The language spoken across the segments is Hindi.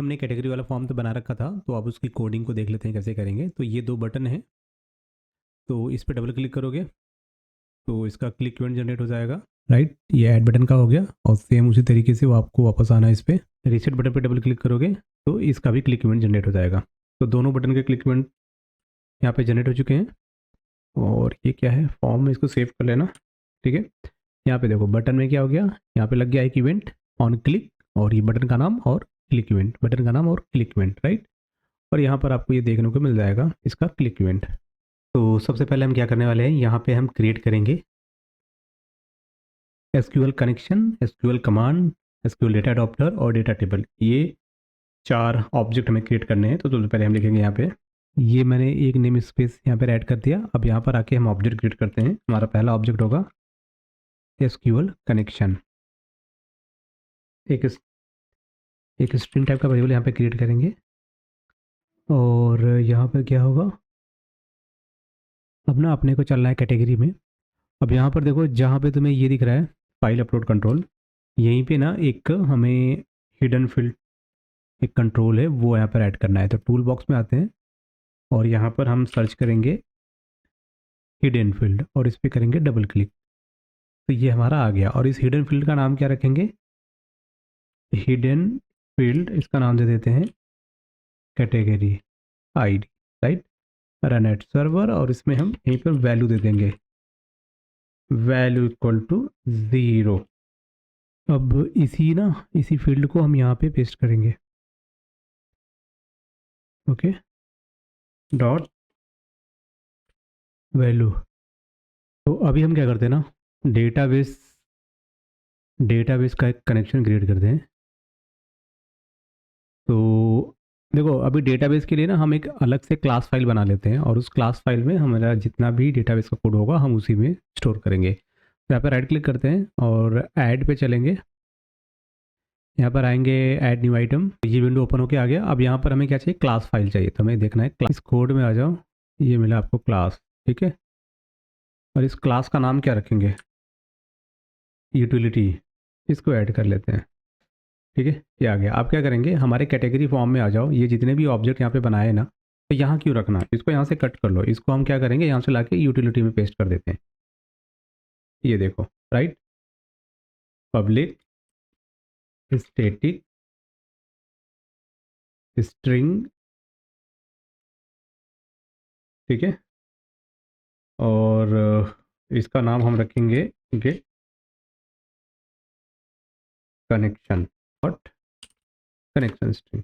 हमने कैटेगरी वाला फॉर्म तो बना रखा था, तो अब उसकी कोडिंग को देख लेते हैं कैसे करेंगे। तो ये 2 बटन हैं, तो इस पे डबल क्लिक करोगे तो इसका क्लिक इवेंट जनरेट हो जाएगा, राइट। ये ऐड बटन का हो गया और सेम उसी तरीके से वो आपको वापस आना है इस पर। रीसेट बटन पे डबल क्लिक करोगे तो इसका भी क्लिक इवेंट जनरेट हो जाएगा। तो दोनों बटन के क्लिक इवेंट यहाँ पे जनरेट हो चुके हैं। और ये क्या है, फॉर्म में इसको सेव कर लेना, ठीक है। यहाँ पे देखो बटन में क्या हो गया, यहाँ पे लग गया एक इवेंट ऑन क्लिक, और ये बटन का नाम और क्लिक इवेंट, बटन का नाम और क्लिक इवेंट, राइट। और यहाँ पर आपको ये देखने को मिल जाएगा इसका क्लिक इवेंट। तो सबसे पहले हम क्या करने वाले हैं, यहाँ पे हम क्रिएट करेंगे SQL connection, SQL command, SQL data adopter और डेटा टेबल। ये 4 ऑब्जेक्ट हमें क्रिएट करने हैं। तो सबसे पहले हम लिखेंगे यहाँ पे, ये मैंने एक नेम स्पेस यहाँ पे ऐड कर दिया। अब यहाँ पर आके हम ऑब्जेक्ट क्रिएट करते हैं। हमारा पहला ऑब्जेक्ट होगा एसक्यूएल कनेक्शन। एक स्ट्रिंग टाइप का वेरिएबल यहाँ पे क्रिएट करेंगे। और यहाँ पर क्या होगा, अब ना अपने को चलना है कैटेगरी में। अब यहाँ पर देखो जहाँ पे तुम्हें ये दिख रहा है फाइल अपलोड कंट्रोल, यहीं पे ना एक हमें हिडन फील्ड एक कंट्रोल है वो यहाँ पर ऐड करना है। तो टूल बॉक्स में आते हैं और यहाँ पर हम सर्च करेंगे हिडन फील्ड और इस पर करेंगे डबल क्लिक। तो ये हमारा आ गया। और इस हिडन फील्ड का नाम क्या रखेंगे, हिडन फील्ड, इसका नाम दे देते हैं category ID, right. Run at server, और इसमें हम यहीं पर वैल्यू दे देंगे, वैल्यू इक्वल टू 0। अब इसी फील्ड को हम यहाँ पे पेस्ट करेंगे, ओके, डॉट वैल्यू। तो अभी हम क्या करते हैं ना, डेटाबेस का एक कनेक्शन क्रिएट करते हैं। तो देखो अभी डेटाबेस के लिए ना हम एक अलग से क्लास फाइल बना लेते हैं, और उस क्लास फाइल में हमारा जितना भी डेटाबेस का कोड होगा हम उसी में स्टोर करेंगे। तो यहाँ पर राइट क्लिक करते हैं और ऐड पे चलेंगे। यहाँ पर आएंगे ऐड न्यू आइटम, ये विंडो ओपन होके आ गया। अब यहाँ पर हमें क्या चाहिए, क्लास फाइल चाहिए। तो हमें देखना है इस कोड में आ जाओ, ये मिला आपको क्लास, ठीक है। और इस क्लास का नाम क्या रखेंगे, यूटिलिटी, इसको ऐड कर लेते हैं, ठीक है। ये आ गया। आप क्या करेंगे, हमारे कैटेगरी फॉर्म में आ जाओ। ये जितने भी ऑब्जेक्ट यहाँ पे बनाए ना, तो यहाँ क्यों रखना, इसको यहाँ से कट कर लो। इसको हम क्या करेंगे, यहाँ से लाके यूटिलिटी में पेस्ट कर देते हैं। ये देखो, राइट, पब्लिक स्टैटिक स्ट्रिंग, ठीक है। और इसका नाम हम रखेंगे get connection dot connection string,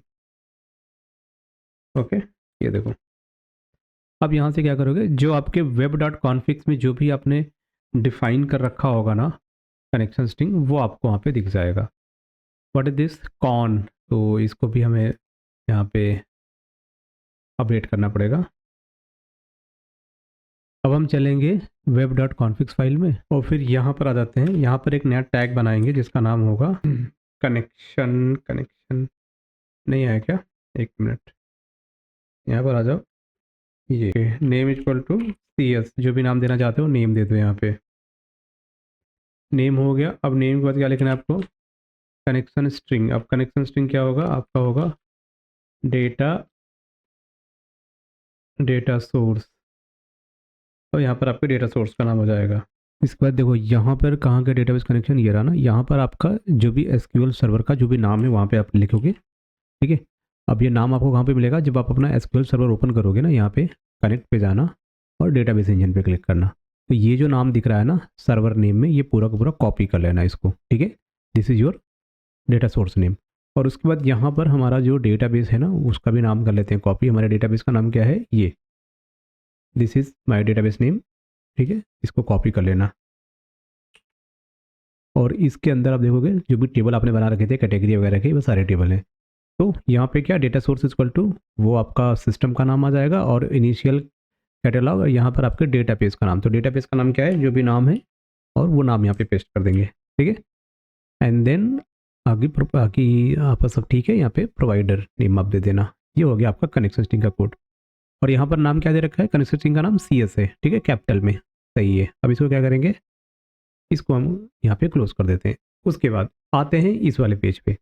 okay. ये देखो, अब यहाँ से क्या करोगे, जो आपके वेब डॉट कॉन्फिग्स में जो भी आपने डिफाइन कर रखा होगा ना कनेक्शन स्ट्रिंग, वो आपको वहाँ पे दिख जाएगा। व्हाट इज दिस कॉन, तो इसको भी हमें यहाँ पे अपडेट करना पड़ेगा। अब हम चलेंगे वेब डॉट कॉन्फिग्स फाइल में और फिर यहाँ पर आ जाते हैं। यहाँ पर एक नया टैग बनाएंगे जिसका नाम होगा कनेक्शन नहीं आया क्या, एक मिनट, यहाँ पर आ जाओ। ये नेम इक्वल टू CS, जो भी नाम देना चाहते हो नेम दे दो। यहाँ पे नेम हो गया। अब नेम के बाद क्या लिखना है आपको, कनेक्शन स्ट्रिंग। अब कनेक्शन स्ट्रिंग क्या होगा, आपका होगा डेटा सोर्स। तो यहाँ पर आपके डेटा सोर्स का नाम हो जाएगा। इसके बाद देखो यहाँ पर कहाँ का डेटाबेस कनेक्शन, ये रहा ना। यहाँ पर आपका जो भी SQL सर्वर का जो भी नाम है वहाँ पे आप लिखोगे, ठीक है। अब ये नाम आपको कहाँ पे मिलेगा, जब आप अपना SQL सर्वर ओपन करोगे ना, यहाँ पे कनेक्ट पे जाना और डेटाबेस इंजन पे क्लिक करना। तो ये जो नाम दिख रहा है ना सर्वर नेम में, ये पूरा का पूरा कॉपी कर लेना इसको, ठीक है। This is your data source name. और उसके बाद यहाँ पर हमारा जो डेटाबेस है ना उसका भी नाम कर लेते हैं कॉपी। हमारे डेटाबेस का नाम क्या है, ये, this is my database name, ठीक है। इसको कॉपी कर लेना। और इसके अंदर आप देखोगे जो भी टेबल आपने बना रखे थे कैटेगरी वगैरह के, वो सारे टेबल हैं। तो यहाँ पे क्या, डेटा सोर्स इक्वल टू वो आपका सिस्टम का नाम आ जाएगा और इनिशियल कैटेलॉग, और यहाँ पर आपके डेटाबेस का नाम। तो डेटाबेस का नाम क्या है, जो भी नाम है, और वो नाम यहाँ पे पेस्ट कर देंगे, ठीक है। एंड देन बाकी आपका सब ठीक है। यहाँ पे प्रोवाइडर नेम आप दे देना। ये हो गया आपका कनेक्शन स्ट्रिंग का कोड। और यहाँ पर नाम क्या दे रखा है, कनेक्शन स्ट्रिंग का नाम CS है, ठीक है, कैपिटल में, सही है। अब इसको क्या करेंगे, इसको हम यहाँ पे क्लोज कर देते हैं। उसके बाद आते हैं इस वाले पेज पे।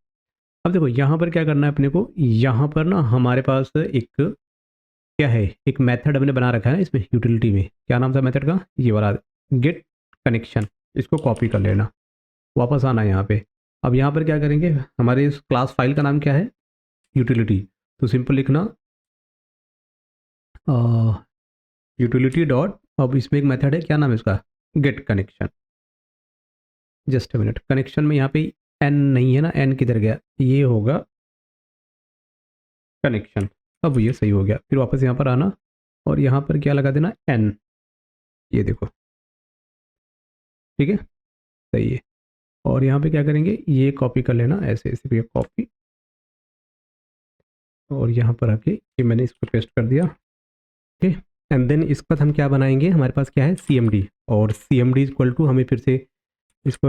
अब देखो यहाँ पर क्या करना है अपने को, यहाँ पर ना हमारे पास एक क्या है, एक मेथड हमने बना रखा है ना इसमें यूटिलिटी में, क्या नाम था मेथड का, ये वाला गेट कनेक्शन। इसको कॉपी कर लेना, वापस आना यहाँ पे। अब यहाँ पर क्या करेंगे, हमारे इस क्लास फाइल का नाम क्या है, यूटिलिटी। तो सिंपल लिखना यूटिलिटी डॉट, अब इसमें एक मेथड है, क्या नाम है इसका, get connection. Just a minute, connection में यहाँ पे एन नहीं है ना, एन किधर गया, ये होगा कनेक्शन। अब ये सही हो गया। फिर वापस यहाँ पर आना और यहाँ पर क्या लगा देना, एन, ये देखो, ठीक है, सही है। और यहाँ पे क्या करेंगे, ये कॉपी कर लेना ऐसे ऐसे भी, कॉपी, और यहाँ पर आके ये मैंने इसको पेस्ट कर दिया, ठीक। एंड देन इसके बाद हम क्या बनाएंगे, हमारे पास क्या है सी एम डी, और C M D equal to हमें फिर से इसको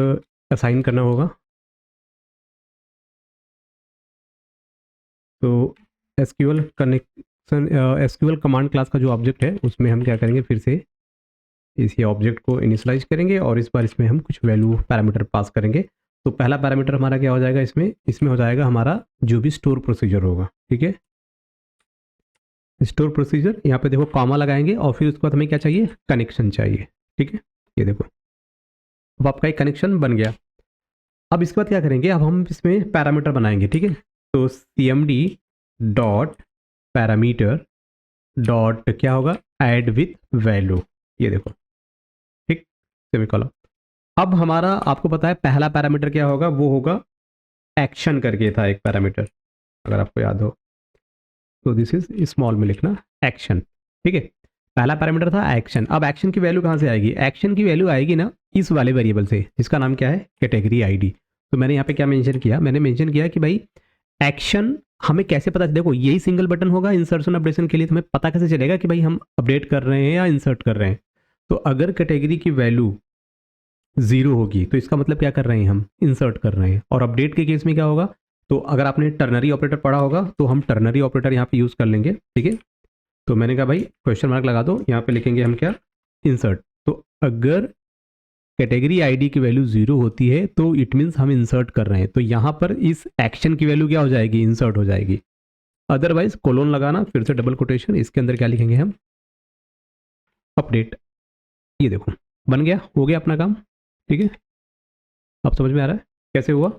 असाइन करना होगा। तो SQL connection, SQL command class का जो ऑब्जेक्ट है उसमें हम क्या करेंगे, फिर से इसी ऑब्जेक्ट को इनिशियलाइज करेंगे और इस बार इसमें हम कुछ वैल्यू पैरामीटर पास करेंगे। तो पहला पैरामीटर हमारा क्या हो जाएगा, इसमें हो जाएगा हमारा जो भी स्टोर प्रोसीजर होगा, ठीक है। स्टोर प्रोसीजर, यहाँ पे देखो कॉमा लगाएंगे और फिर उसके बाद हमें क्या चाहिए, कनेक्शन चाहिए, ठीक है। ये देखो अब आपका एक कनेक्शन बन गया। अब इसके बाद क्या करेंगे, अब हम इसमें पैरामीटर बनाएंगे, ठीक है। तो cmd डॉट पैरामीटर डॉट क्या होगा, ऐड विथ वैल्यू, ये देखो, ठीक, सेमीकोलन। अब हमारा आपको पता है पहला पैरामीटर क्या होगा, वो होगा एक्शन करके था एक पैरामीटर, अगर आपको याद हो तो दिस इज स्मॉल में लिखना एक्शन, ठीक है। पहला पैरामीटर था एक्शन। अब एक्शन की वैल्यू कहाँ से आएगी, एक्शन की वैल्यू आएगी ना इस वाले वेरिएबल से जिसका नाम क्या है, कैटेगरी आईडी। तो मैंने यहाँ पे क्या मेंशन किया, मैंने मेंशन किया कि भाई एक्शन हमें कैसे पता, देखो यही सिंगल बटन होगा इंसर्शन अपडेशन के लिए, तो हमें पता कैसे चलेगा कि भाई हम अपडेट कर रहे हैं या इंसर्ट कर रहे हैं। तो अगर कैटेगरी की वैल्यू 0 होगी तो इसका मतलब क्या कर रहे हैं, हम इंसर्ट कर रहे हैं। और अपडेट के केस में क्या होगा, तो अगर आपने टर्नरी ऑपरेटर पढ़ा होगा तो हम टर्नरी ऑपरेटर यहाँ पे यूज़ कर लेंगे, ठीक है। तो मैंने कहा भाई क्वेश्चन मार्क लगा दो, यहाँ पे लिखेंगे हम क्या, इंसर्ट। तो अगर कैटेगरी आईडी की वैल्यू 0 होती है तो इट मीन्स हम इंसर्ट कर रहे हैं, तो यहाँ पर इस एक्शन की वैल्यू क्या हो जाएगी, इंसर्ट हो जाएगी। अदरवाइज कोलोन लगाना, फिर से डबल कोटेशन, इसके अंदर क्या लिखेंगे हम, अपडेट। ये देखो बन गया, हो गया अपना काम, ठीक है। अब समझ में आ रहा है कैसे हुआ,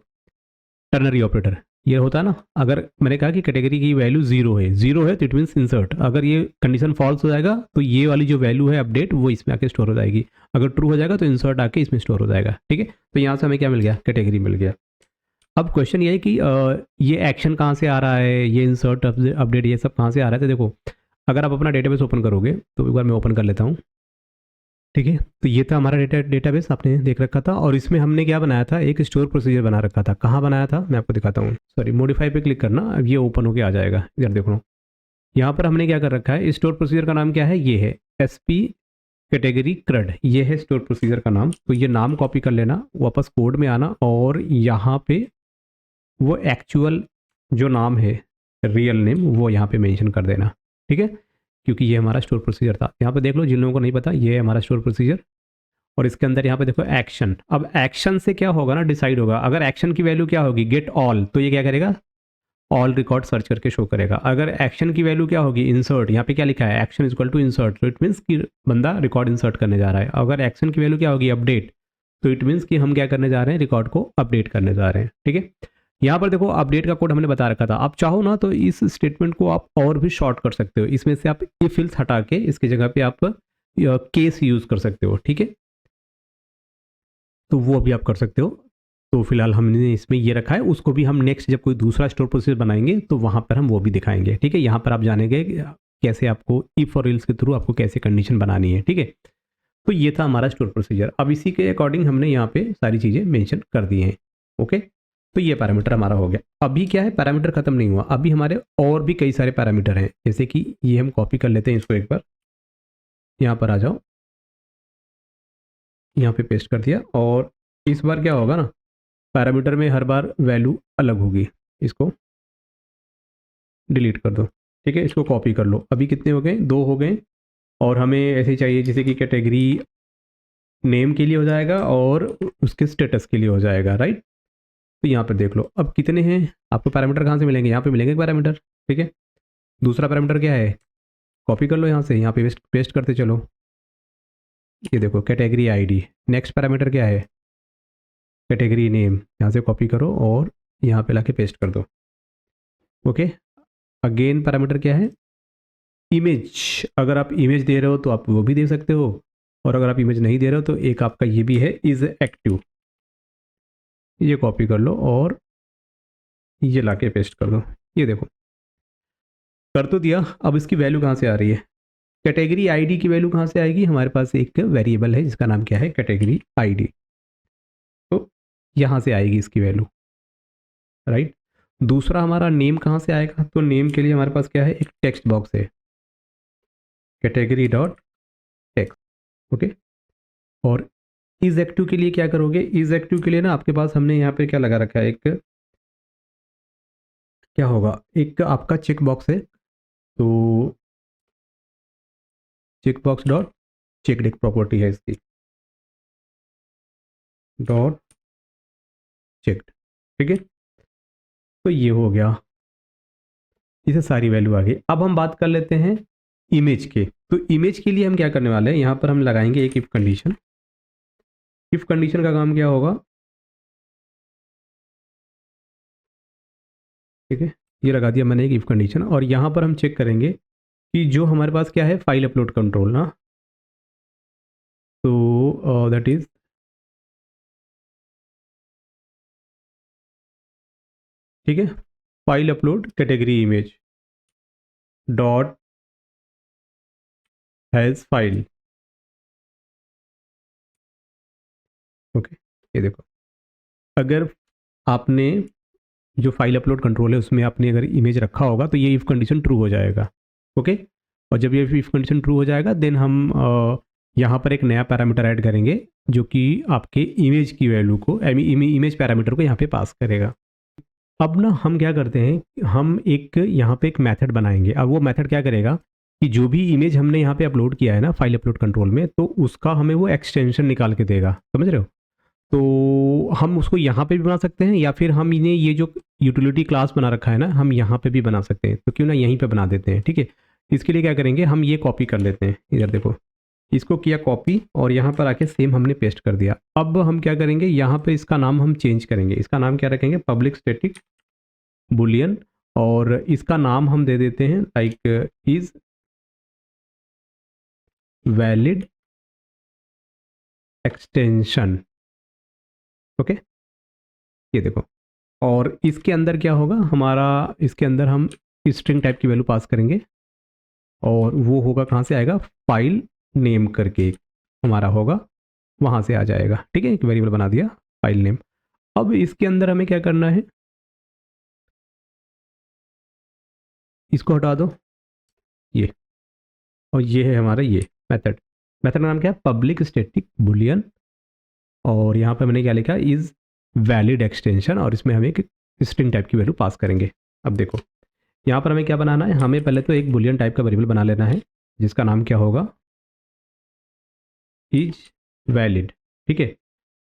टर्नरी ऑपरेटर ये होता है ना। अगर मैंने कहा कि कैटेगरी की वैल्यू 0 है तो इट मीन्स इंसर्ट, अगर ये कंडीशन फॉल्स हो जाएगा तो ये वाली जो वैल्यू है अपडेट वो इसमें आके स्टोर हो जाएगी, अगर ट्रू हो जाएगा तो इंसर्ट आके इसमें स्टोर हो जाएगा, ठीक है। तो यहाँ से हमें क्या मिल गया, कैटेगरी मिल गया। अब क्वेश्चन ये है कि ये एक्शन कहाँ से आ रहा है, ये इंसर्ट अपडेट ये सब कहाँ से आ रहा है। तो देखो अगर आप अपना डेटाबेस ओपन करोगे, तो एक बार मैं ओपन कर लेता हूँ, ठीक है। तो ये था हमारा डेटाबेस आपने देख रखा था, और इसमें हमने क्या बनाया था, एक स्टोर प्रोसीजर बना रखा था। कहाँ बनाया था मैं आपको दिखाता हूँ, सॉरी मॉडिफाई पे क्लिक करना, अब ये ओपन होके आ जाएगा, इधर देखो। यहाँ पर हमने क्या कर रखा है, स्टोर प्रोसीजर का नाम क्या है, ये है SP कैटेगरी क्रड, ये है स्टोर प्रोसीजर का नाम। तो ये नाम कॉपी कर लेना, वापस कोड में आना और यहाँ पे वो एक्चुअल जो नाम है, रियल नेम, वो यहाँ पे मेंशन कर देना, ठीक है, क्योंकि ये हमारा स्टोर प्रोसीजर था। यहाँ पे देख लो, जिन लोगों को नहीं पता, ये है हमारा स्टोर प्रोसीजर। और इसके अंदर यहाँ पे देखो एक्शन, अब एक्शन से क्या होगा ना, डिसाइड होगा। अगर एक्शन की वैल्यू क्या होगी, गेट ऑल, तो ये क्या करेगा, ऑल रिकॉर्ड सर्च करके शो करेगा। अगर एक्शन की वैल्यू क्या होगी, इंसर्ट, यहाँ पे क्या लिखा है, एक्शन इक्वल टू इंसर्ट, तो इट मीन्स कि बंदा रिकॉर्ड इंसर्ट करने जा रहा है। अगर एक्शन की वैल्यू क्या होगी, अपडेट, तो इट मीन्स कि हम क्या करने जा रहे हैं, रिकॉर्ड को अपडेट करने जा रहे हैं, ठीक है। यहाँ पर देखो अपडेट का कोड हमने बता रखा था। आप चाहो ना तो इस स्टेटमेंट को आप और भी शॉर्ट कर सकते हो, इसमें से आप इफ एल्स हटा के इसकी जगह पे आप केस यूज कर सकते हो, ठीक है। तो वो अभी आप कर सकते हो। तो फिलहाल हमने इसमें ये रखा है, उसको भी हम नेक्स्ट जब कोई दूसरा स्टोर प्रोसेस बनाएंगे तो वहाँ पर हम वो भी दिखाएंगे, ठीक है। यहाँ पर आप जानेंगे कैसे आपको इफ और एल्स के थ्रू आपको कैसे कंडीशन बनानी है, ठीक है। तो ये था हमारा स्टोर प्रोसीजर। अब इसी के अकॉर्डिंग हमने यहाँ पे सारी चीज़ें मेंशन कर दी हैं, ओके। तो ये पैरामीटर हमारा हो गया। अभी क्या है, पैरामीटर खत्म नहीं हुआ, अभी हमारे और भी कई सारे पैरामीटर हैं। जैसे कि ये हम कॉपी कर लेते हैं इसको, एक बार यहाँ पर आ जाओ, यहाँ पे पेस्ट कर दिया। और इस बार क्या होगा ना, पैरामीटर में हर बार वैल्यू अलग होगी, इसको डिलीट कर दो, ठीक है। इसको कॉपी कर लो, अभी कितने हो गए, 2 हो गए। और हमें ऐसे चाहिए जैसे कि कैटेगरी नेम के लिए हो जाएगा और उसके स्टेटस के लिए हो जाएगा, राइट। तो यहाँ पर देख लो अब कितने हैं आपको पैरामीटर कहाँ से मिलेंगे, यहाँ पे मिलेंगे पैरामीटर। ठीक है, दूसरा पैरामीटर क्या है, कॉपी कर लो यहाँ से, यहाँ पे पेस्ट करते चलो। ये देखो कैटेगरी आईडी। नेक्स्ट पैरामीटर क्या है, कैटेगरी नेम, यहाँ से कॉपी करो और यहाँ पे लाके पेस्ट कर दो। ओके, अगेन पैरामीटर क्या है, इमेज। अगर आप इमेज दे रहे हो तो आप वो भी दे सकते हो, और अगर आप इमेज नहीं दे रहे हो तो एक आपका ये भी है, इज एक्टिव। ये कॉपी कर लो और ये लाके पेस्ट कर दो। ये देखो कर तो दिया। अब इसकी वैल्यू कहाँ से आ रही है, कैटेगरी आईडी की वैल्यू कहाँ से आएगी, हमारे पास एक वेरिएबल है जिसका नाम क्या है, कैटेगरी आईडी। तो यहाँ से आएगी इसकी वैल्यू, राइट। दूसरा हमारा नेम कहाँ से आएगा, तो नेम के लिए हमारे पास क्या है, एक टेक्स्ट बॉक्स है, कैटेगरी डॉट टेक्स्ट। ओके, और इज एक्टिव के लिए क्या करोगे, इज एक्टिव के लिए ना आपके पास हमने यहाँ पे क्या लगा रखा है, एक क्या होगा, एक आपका चेक बॉक्स है। तो चेक बॉक्स डॉट चेकड एक प्रॉपर्टी है इसकी, डॉट चेक्ड। ठीक है, तो ये हो गया, इसे सारी वैल्यू आ गई। अब हम बात कर लेते हैं इमेज के। तो इमेज के लिए हम क्या करने वाले हैं, यहाँ पर हम लगाएंगे एक इफ कंडीशन। इफ कंडीशन का काम क्या होगा, ठीक है, ये लगा दिया मैंने एक इफ कंडीशन, और यहाँ पर हम चेक करेंगे कि जो हमारे पास क्या है, फाइल अपलोड कंट्रोल ना, तो दैट इज ठीक है, file upload category image dot has file. Okay, ये देखो अगर आपने जो फाइल अपलोड कंट्रोल है उसमें आपने अगर इमेज रखा होगा तो ये इफ कंडीशन ट्रू हो जाएगा। ओके, और जब ये इफ कंडीशन ट्रू हो जाएगा देन हम यहाँ पर एक नया पैरामीटर ऐड करेंगे जो कि आपके इमेज की वैल्यू को, इमेज पैरामीटर को यहाँ पे पास करेगा। अब ना हम क्या करते हैं, हम एक यहाँ पे एक मेथड बनाएंगे। अब वो मेथड क्या करेगा कि जो भी इमेज हमने यहाँ पे अपलोड किया है ना फाइल अपलोड कंट्रोल में, तो उसका हमें वो एक्सटेंशन निकाल के देगा, समझ रहे हो। तो हम उसको यहाँ पे भी बना सकते हैं, या फिर हम इन्हें ये जो यूटिलिटी क्लास बना रखा है ना, हम यहाँ पे भी बना सकते हैं। तो क्यों ना यहीं पे बना देते हैं। ठीक है, इसके लिए क्या करेंगे, हम ये कॉपी कर लेते हैं, इधर देखो, इसको किया कॉपी और यहाँ पर आके सेम हमने पेस्ट कर दिया। अब हम क्या करेंगे, यहाँ पे इसका नाम हम चेंज करेंगे। इसका नाम क्या रखेंगे, पब्लिक स्टैटिक बुलियन, और इसका नाम हम दे देते हैं like is valid extension. Okay, ये देखो, और इसके अंदर क्या होगा हमारा, इसके अंदर हम स्ट्रिंग टाइप की वैल्यू पास करेंगे, और वो होगा कहाँ से आएगा, फाइल नेम करके हमारा होगा, वहाँ से आ जाएगा। ठीक है, एक वेरिएबल बना दिया फाइल नेम। अब इसके अंदर हमें क्या करना है, इसको हटा दो ये, और ये है हमारा ये मेथड। मेथड का नाम क्या है, पब्लिक स्टैटिक बुलियन, और यहाँ पर मैंने क्या लिखा, इज वैलिड एक्सटेंशन, और इसमें हम एक स्ट्रिंग टाइप की वैल्यू पास करेंगे। अब देखो यहाँ पर हमें क्या बनाना है, हमें पहले तो एक बुलियन टाइप का वेरिएबल बना लेना है जिसका नाम क्या होगा, इज वैलिड। ठीक है,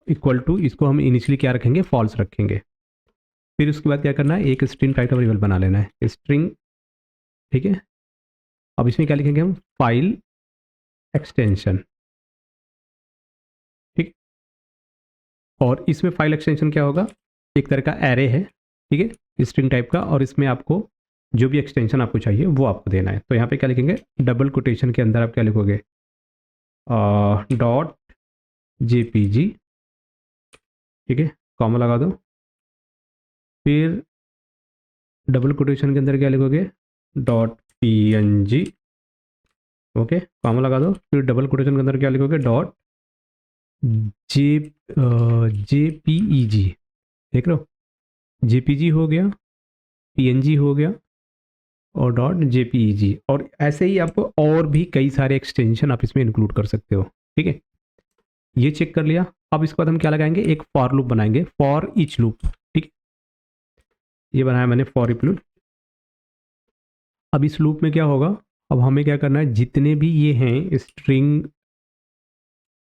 इक्वल टू, इसको हम इनिशियली क्या रखेंगे, फॉल्स रखेंगे। फिर उसके बाद क्या करना है, एक स्ट्रिंग टाइप का वेरिएबल बना लेना है, स्ट्रिंग। ठीक है, अब इसमें क्या लिखेंगे हम, फाइल एक्सटेंशन। ठीक, और इसमें फाइल एक्सटेंशन क्या होगा, एक तरह का एरे है, ठीक है, स्ट्रिंग टाइप का, और इसमें आपको जो भी एक्सटेंशन आपको चाहिए वो आपको देना है। तो यहाँ पे क्या लिखेंगे, डबल कोटेशन के अंदर आप क्या लिखोगे, डॉट जेपीजी। ठीक है, कॉमा लगा दो, फिर डबल कोटेशन के अंदर क्या लिखोगे, डॉट पीएनजी। ओके, कॉमा लगा दो, फिर डबल कोटेशन के अंदर क्या लिखोगे, डॉट जे जेपीईजी। देख रहे हो, जेपीजी हो गया, पीएनजी हो गया, और डॉट जेपीईजी। और ऐसे ही आप और भी कई सारे एक्सटेंशन आप इसमें इंक्लूड कर सकते हो। ठीक है, ये चेक कर लिया। अब इसके बाद हम क्या लगाएंगे, एक फॉर लूप बनाएंगे, फॉर ईच लूप। ठीक है, ये बनाया मैंने फॉर ईच लूप। अब इस लूप में क्या होगा, अब हमें क्या करना है, जितने भी ये हैं स्ट्रिंग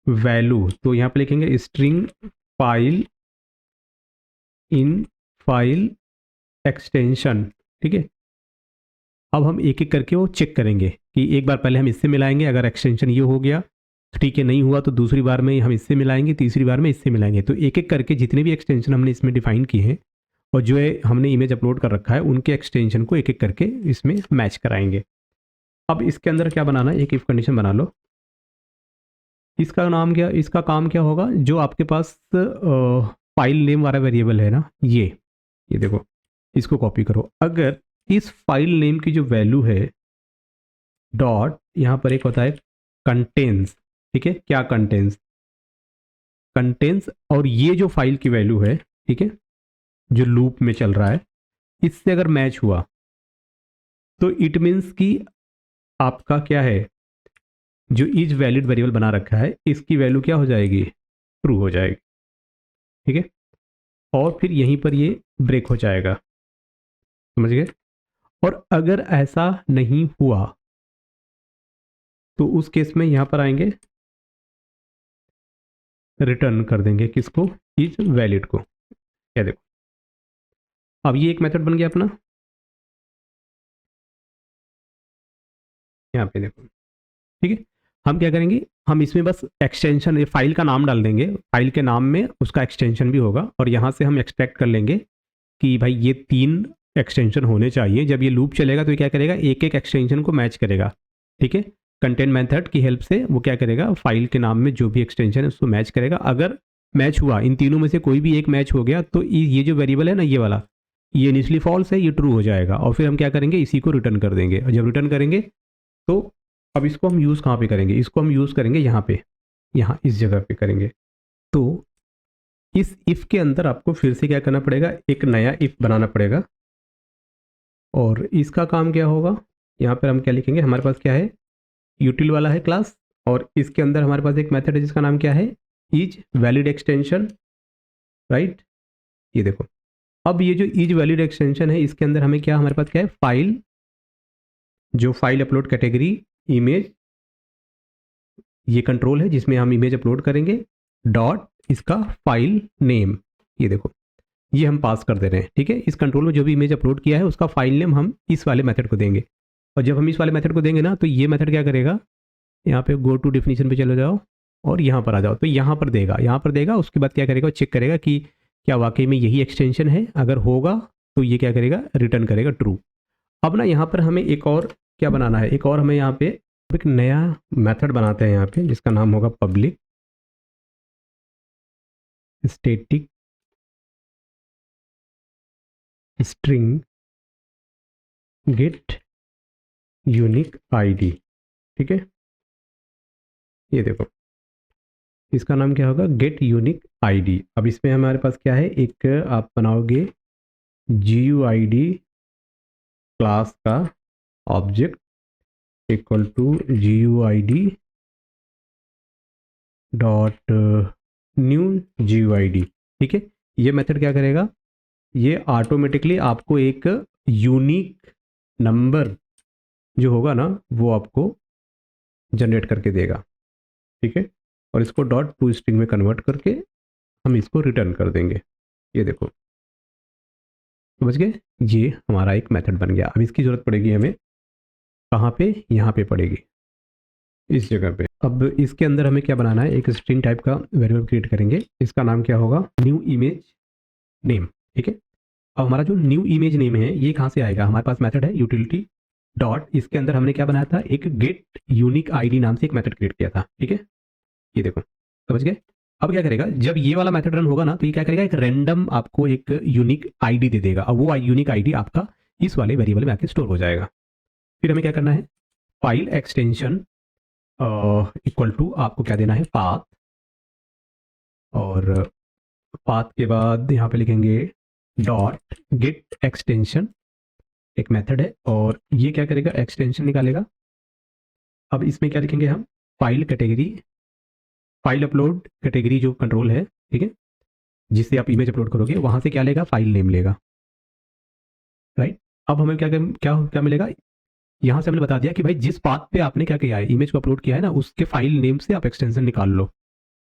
वैल्यू, तो यहाँ पे लिखेंगे string file in file extension, ठीक है। अब हम एक एक करके वो चेक करेंगे कि एक बार पहले हम इससे मिलाएंगे, अगर एक्सटेंशन ये हो गया तो ठीक है, नहीं हुआ तो दूसरी बार में हम इससे मिलाएंगे, तीसरी बार में इससे मिलाएंगे। तो एक एक करके जितने भी एक्सटेंशन हमने इसमें डिफाइन किए हैं और जो है हमने इमेज अपलोड कर रखा है उनके एक्सटेंशन को एक एक करके इसमें मैच कराएंगे। अब इसके अंदर क्या बनाना है, एक इफ कंडीशन बना लो। इसका नाम क्या, इसका काम क्या होगा, जो आपके पास फाइल नेम वाला वेरिएबल है ना, ये देखो, इसको कॉपी करो। अगर इस फाइल नेम की जो वैल्यू है डॉट, यहाँ पर एक होता है कंटेंस, ठीक है, क्या कंटेंस, कंटेंस, और ये जो फाइल की वैल्यू है, ठीक है, जो लूप में चल रहा है, इससे अगर मैच हुआ तो इट मीन्स कि आपका क्या है, जो इज वैलिड वेरिएबल बना रखा है इसकी वैल्यू क्या हो जाएगी, ट्रू हो जाएगी, ठीक है। और फिर यहीं पर ये ब्रेक हो जाएगा, समझ गए। और अगर ऐसा नहीं हुआ तो उस केस में यहां पर आएंगे, रिटर्न कर देंगे किसको, इज वैलिड को। क्या देखो, अब ये एक मेथड बन गया अपना, यहाँ पे देखो, ठीक है। हम क्या करेंगे, हम इसमें बस एक्सटेंशन, ये फाइल का नाम डाल देंगे, फाइल के नाम में उसका एक्सटेंशन भी होगा, और यहाँ से हम एक्सट्रैक्ट कर लेंगे कि भाई ये 3 एक्सटेंशन होने चाहिए। जब ये लूप चलेगा तो ये क्या करेगा, एक एक एक्सटेंशन को मैच करेगा, ठीक है। कंटेंट मेथड की हेल्प से वो क्या करेगा, फाइल के नाम में जो भी एक्सटेंशन है उसको मैच करेगा। अगर मैच हुआ, इन तीनों में से कोई भी एक मैच हो गया, तो ये जो वेरिएबल है ना, ये वाला, ये इनिशियली फॉल्स है, ये ट्रू हो जाएगा। और फिर हम क्या करेंगे, इसी को रिटर्न कर देंगे। और जब रिटर्न करेंगे तो अब इसको हम यूज़ कहाँ पे करेंगे, इसको हम यूज़ करेंगे यहाँ पे, यहाँ इस जगह पे करेंगे। तो इस इफ़ के अंदर आपको फिर से क्या करना पड़ेगा, एक नया इफ़ बनाना पड़ेगा। और इसका काम क्या होगा, यहाँ पर हम क्या लिखेंगे, हमारे पास क्या है, यूटिल वाला है क्लास, और इसके अंदर हमारे पास एक मेथड है जिसका नाम क्या है, इज वैलिड एक्सटेंशन, राइट। ये देखो, अब ये जो इज वैलिड एक्सटेंशन है इसके अंदर हमें क्या, हमारे पास क्या है, फाइल, जो फाइल अपलोड कैटेगरी इमेज, ये कंट्रोल है जिसमें हम इमेज अपलोड करेंगे, डॉट इसका फाइल नेम, ये देखो, ये हम पास कर दे रहे हैं, ठीक है। इस कंट्रोल में जो भी इमेज अपलोड किया है उसका फाइल नेम हम इस वाले मेथड को देंगे। और जब हम इस वाले मेथड को देंगे ना, तो ये मेथड क्या करेगा, यहाँ पे गो टू डेफिनेशन पे चले जाओ और यहाँ पर आ जाओ, तो यहाँ पर देगा, यहाँ पर देगा। उसके बाद क्या करेगा, चेक करेगा कि क्या वाकई में यही एक्सटेंशन है, अगर होगा तो ये क्या करेगा, रिटर्न करेगा ट्रू। अब ना यहाँ पर हमें एक और क्या बनाना है, एक और हमें यहाँ पे एक नया मेथड बनाते हैं यहाँ पे, जिसका नाम होगा public static string get unique ID, ठीक है। ये देखो, इसका नाम क्या होगा, गेट यूनिक आईडी। अब इसमें हमारे पास क्या है, एक आप बनाओगे GUID क्लास का object equal to GUID dot new GUID, ठीक है। ये मेथड क्या करेगा, ये ऑटोमेटिकली आपको एक यूनिक नंबर जो होगा ना वो आपको जनरेट करके देगा, ठीक है। और इसको डॉट टू स्ट्रिंग में कन्वर्ट करके हम इसको रिटर्न कर देंगे। ये देखो, समझ गए, ये हमारा एक मेथड बन गया। अब इसकी ज़रूरत पड़ेगी हमें कहाँ पे, यहाँ पे पड़ेगी, इस जगह पे। अब इसके अंदर हमें क्या बनाना है, एक स्ट्रिंग टाइप का वेरिएबल क्रिएट करेंगे, इसका नाम क्या होगा, न्यू इमेज नेम, ठीक है। अब हमारा जो न्यू इमेज नेम है ये कहाँ से आएगा, हमारे पास मेथड है यूटिलिटी डॉट, इसके अंदर हमने क्या बनाया था, एक गेट यूनिक आईडी नाम से एक मेथड क्रिएट किया था, ठीक है। ये देखो, समझ गए। अब क्या करेगा, जब ये वाला मेथड रन होगा ना, तो ये क्या करेगा, एक रैंडम आपको एक यूनिक आईडी दे देगा। अब वो यूनिक आईडी आपका इस वाले वेरिएबल में आके स्टोर हो जाएगा। फिर हमें क्या करना है, फाइल एक्सटेंशन इक्वल टू आपको क्या देना है, पाथ, और पाथ के बाद यहाँ पे लिखेंगे डॉट गेट एक्सटेंशन, एक मेथड है, और ये क्या करेगा, एक्सटेंशन निकालेगा। अब इसमें क्या लिखेंगे हम, file category, file upload category जो कंट्रोल है, ठीक है, जिससे आप इमेज अपलोड करोगे, वहां से क्या लेगा, फाइल नेम लेगा, राइट। अब हमें क्या क्या क्या मिलेगा, यहाँ से हमने बता दिया कि भाई जिस पाथ पे आपने क्या किया है, इमेज को अपलोड किया है ना, उसके फाइल नेम से आप एक्सटेंशन निकाल लो,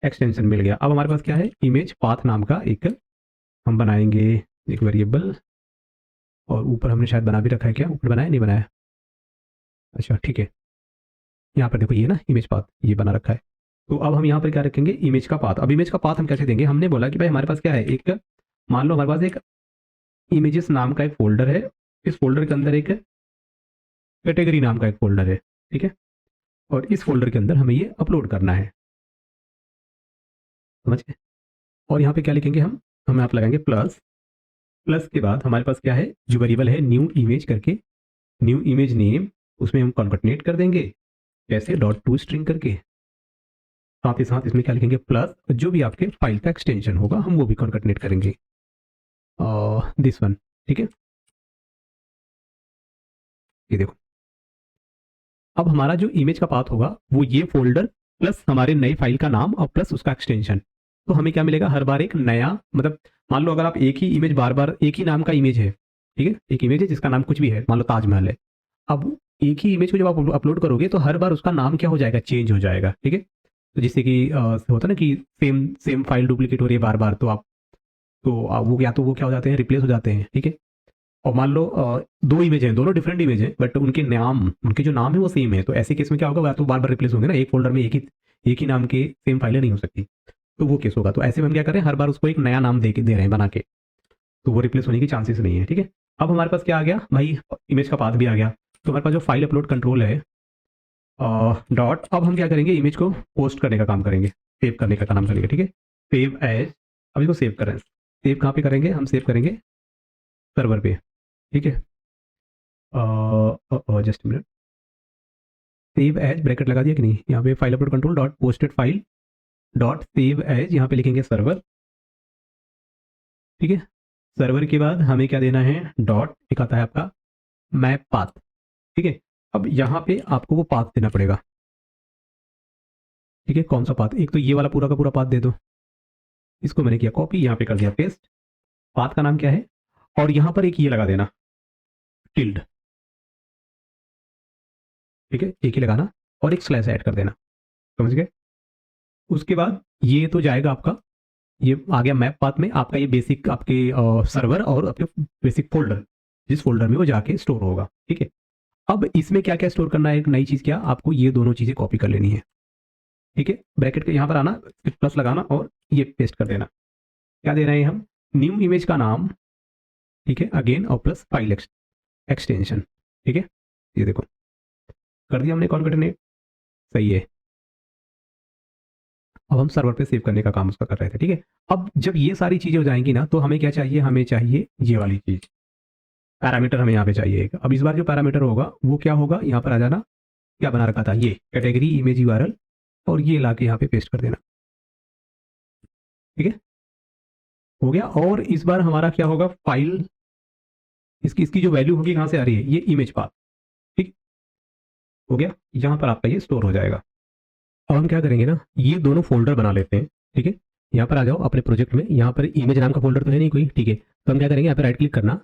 एक्सटेंशन मिल गया। अब हमारे पास क्या है, इमेज पाथ नाम का एक हम बनाएंगे एक वेरिएबल, और ऊपर हमने शायद बना भी रखा है, क्या ऊपर बनाया नहीं बनाया, अच्छा ठीक है, यहाँ पर देखो ये ना इमेज पाथ ये बना रखा है। तो अब हम यहाँ पर क्या रखेंगे, इमेज का पाथ। अब इमेज का पाथ हम कैसे देंगे, हमने बोला कि भाई हमारे पास क्या है, एक मान लो हमारे पास एक इमेजेस नाम का एक फोल्डर है, इस फोल्डर के अंदर एक कैटेगरी नाम का एक फोल्डर है, ठीक है, और इस फोल्डर के अंदर हमें ये अपलोड करना है, समझ गए। और यहाँ पे क्या लिखेंगे हम यहाँ पे लगाएंगे प्लस, प्लस के बाद हमारे पास क्या है, जो वेरिएबल है न्यू इमेज करके, न्यू इमेज नेम, उसमें हम कॉन्कैटिनेट कर देंगे कैसे, डॉट टू स्ट्रिंग करके। साथ ही साथ इसमें क्या लिखेंगे, प्लस जो भी आपके फाइल का एक्सटेंशन होगा हम वो भी कॉन्कैटिनेट करेंगे, दिस वन, ठीक है। ये देखो, अब हमारा जो इमेज का पाथ होगा वो ये फोल्डर प्लस हमारे नई फाइल का नाम और प्लस उसका एक्सटेंशन। तो हमें क्या मिलेगा, हर बार एक नया, मतलब मान लो अगर आप एक ही इमेज बार बार, एक ही नाम का इमेज है, ठीक है, एक इमेज है जिसका नाम कुछ भी है, मान लो ताजमहल है, अब एक ही इमेज को जब आप अपलोड करोगे तो हर बार उसका नाम क्या हो जाएगा, चेंज हो जाएगा, ठीक है। तो जिससे कि होता है ना कि सेम सेम फाइल डुप्लीकेट हो रही है बार बार, तो आप वो या तो वो क्या हो जाते हैं, रिप्लेस हो जाते हैं, ठीक है। और मान लो दो इमेज हैं, दोनों डिफरेंट इमेज हैं, बट उनके नाम, उनके जो नाम है वो सेम है, तो ऐसे केस में क्या होगा, या तो बार बार रिप्लेस होंगे ना, एक फोल्डर में एक ही नाम के सेम फाइलें नहीं हो सकती, तो वो केस होगा। तो ऐसे में हम क्या करें, हर बार उसको एक नया नाम दे रहे हैं बना के, तो वो रिप्लेस होने की चांसेस नहीं है, ठीक है। अब हमारे पास क्या आ गया भाई, इमेज का पाथ भी आ गया। तो हमारे पास जो फाइल अपलोड कंट्रोल है डॉट, अब हम क्या करेंगे, इमेज को पोस्ट करने का काम करेंगे, सेव करने का काम करेंगे, ठीक है, सेव एज। अब इसको सेव करें, सेव कहाँ पे करेंगे, हम सेव करेंगे सर्वर पे, ठीक है। Just minute, save as bracket लगा दिया कि नहीं, यहाँ पे file upload control dot posted file dot save as, यहाँ पे लिखेंगे सर्वर, ठीक है। सर्वर के बाद हमें क्या देना है, डॉट एक आता है आपका मैप पाथ, ठीक है। अब यहाँ पे आपको वो पाथ देना पड़ेगा, ठीक है। कौन सा पाथ, एक तो ये वाला पूरा का पूरा पाथ दे दो, इसको मैंने किया कॉपी, यहाँ पे कर दिया पेस्ट, पाथ का नाम क्या है, और यहाँ पर एक ये लगा देना टिल्ड, ठीक है, एक ही लगाना, और एक स्लैश ऐड कर देना, समझ गए। उसके बाद ये तो जाएगा आपका, ये आ गया मैप पाथ में आपका, ये बेसिक आपके सर्वर और आपके बेसिक फोल्डर, जिस फोल्डर में वो जाके स्टोर होगा, ठीक है। अब इसमें क्या क्या स्टोर करना है, एक नई चीज़, क्या आपको ये दोनों चीज़ें कॉपी कर लेनी है, ठीक है। ब्रैकेट के यहाँ पर आना, प्लस लगाना और ये पेस्ट कर देना। क्या दे रहे हैं हम, न्यू इमेज का नाम, ठीक है, अगेन और प्लस फाइल एक्सटेंशन, ठीक है। ये देखो कर दिया हमने कॉन्कैटिनेट, सही है। अब हम सर्वर पे सेव करने का काम उसका कर रहे थे, ठीक है। अब जब ये सारी चीज़ें हो जाएंगी ना, तो हमें क्या चाहिए, हमें चाहिए ये वाली चीज़, पैरामीटर हमें यहाँ पे चाहिए एक। अब इस बार जो पैरामीटर होगा वो क्या होगा, यहाँ पर आ जाना, क्या बना रखा था, ये कैटेगरी इमेज यूआरएल, और ये ला के यहाँ पे पेस्ट कर देना, ठीक है, हो गया। और इस बार हमारा क्या होगा, फाइल, इसकी इसकी जो वैल्यू होगी कहाँ से आ रही है, ये इमेज पाथ, ठीक हो गया, यहाँ पर आपका ये स्टोर हो जाएगा। अब हम क्या करेंगे ना, ये दोनों फोल्डर बना लेते हैं, ठीक है। यहाँ पर आ जाओ अपने प्रोजेक्ट में, यहाँ पर इमेज नाम का फोल्डर तो है नहीं कोई, ठीक है। तो हम क्या करेंगे, यहाँ पर राइट क्लिक करना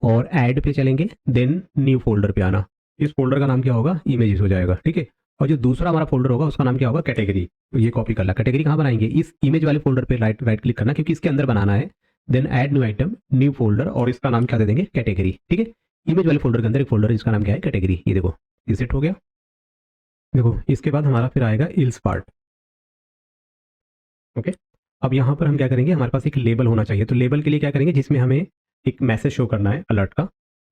और ऐड पे चलेंगे, देन न्यू फोल्डर पे आना, इस फोल्डर का नाम क्या होगा, इमेजेस हो जाएगा, ठीक है। और जो दूसरा हमारा फोल्डर होगा उसका नाम क्या होगा, कैटेगरी। तो ये कॉपी करना, कैटेगरी कहाँ बनाएंगे, इस इमेज वाले फोल्डर पे राइट क्लिक करना, क्योंकि इसके अंदर बनाना है, then add new item, new folder, और इसका नाम क्या दे देंगे, कैटेगरी, ठीक है। इमेज वाले फोल्डर के अंदर एक फोल्डर है जिसका नाम क्या है, कैटेगरी, ये देखो ये सेट हो गया। देखो इसके बाद हमारा फिर आएगा इल्स पार्ट, ओके। अब यहाँ पर हम क्या करेंगे, हमारे पास एक लेबल होना चाहिए, तो लेबल के लिए क्या करेंगे, जिसमें हमें एक मैसेज शो करना है अलर्ट का।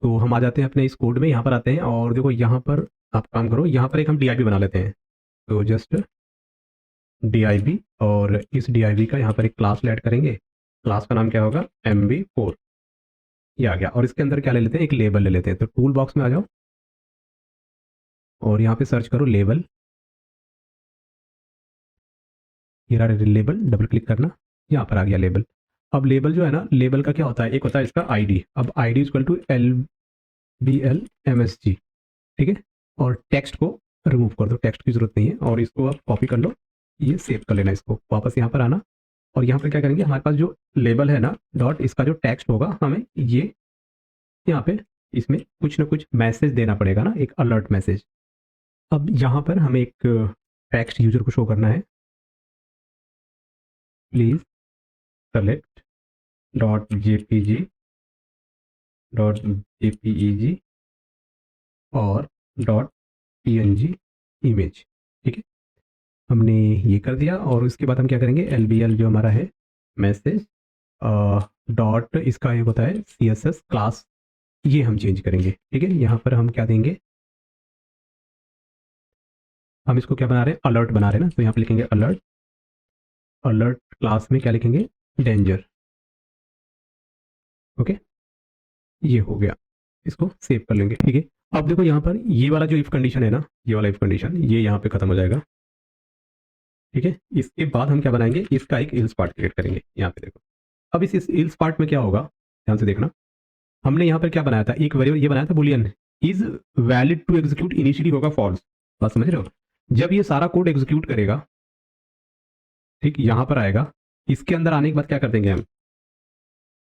तो हम आ जाते हैं अपने इस कोड में, यहाँ पर आते हैं, और देखो यहाँ पर आप काम करो, यहाँ पर एक हम DIB बना लेते हैं, तो जस्ट DIB, और इस DIB का यहाँ पर एक क्लास ऐड करेंगे, क्लास का नाम क्या होगा, MB4, ये आ गया। और इसके अंदर क्या ले लेते हैं, एक लेबल ले लेते हैं, तो टूल बॉक्स में आ जाओ और यहाँ पे सर्च करो लेबल, ये रहा लेबल, डबल क्लिक करना, यहाँ पर आ गया लेबल। अब लेबल जो है ना, लेबल का क्या होता है, एक होता है इसका ID, अब ID इक्वल टू LBL-MSG, ठीक है। और टेक्स्ट को रिमूव कर दो, टेक्स्ट की जरूरत नहीं है, और इसको आप कॉपी कर लो, ये सेव कर लेना, इसको वापस यहाँ पर आना, और यहाँ पर क्या करेंगे, हमारे पास जो लेबल है ना डॉट, इसका जो टेक्स्ट होगा हमें ये यहाँ पे इसमें कुछ ना कुछ मैसेज देना पड़ेगा ना, एक अलर्ट मैसेज। अब यहाँ पर हमें एक टेक्स्ट यूजर को शो करना है, please select dot JPG dot JPEG और डॉट पीएनजी इमेज। ठीक है, हमने ये कर दिया और उसके बाद हम क्या करेंगे, एलबीएल जो हमारा है मैसेज डॉट इसका एक होता है सीएसएस क्लास, ये हम चेंज करेंगे। ठीक है, यहाँ पर हम क्या देंगे, हम इसको क्या बना रहे हैं, अलर्ट बना रहे हैं ना, तो यहाँ पे लिखेंगे अलर्ट, अलर्ट क्लास में क्या लिखेंगे, डेंजर। ओके, ये हो गया, इसको सेव कर लेंगे। ठीक है, अब देखो यहाँ पर ये वाला जो इफ कंडीशन है ना, ये वाला इफ कंडीशन ये यहाँ पे खत्म हो जाएगा। ठीक है, इसके बाद हम क्या बनाएंगे, इसका एक इल्स पार्ट क्रिएट करेंगे। यहाँ पे देखो, अब इस इल्स पार्ट में क्या होगा, ध्यान से देखना, हमने यहाँ पर क्या बनाया था, एक वेरिएबल ये बनाया था boolean is valid to execute, initially होगा फॉल्स। बात समझ रहे हो, जब ये सारा कोड एग्जीक्यूट करेगा, ठीक यहाँ पर आएगा, इसके अंदर आने के बाद क्या कर देंगे हम,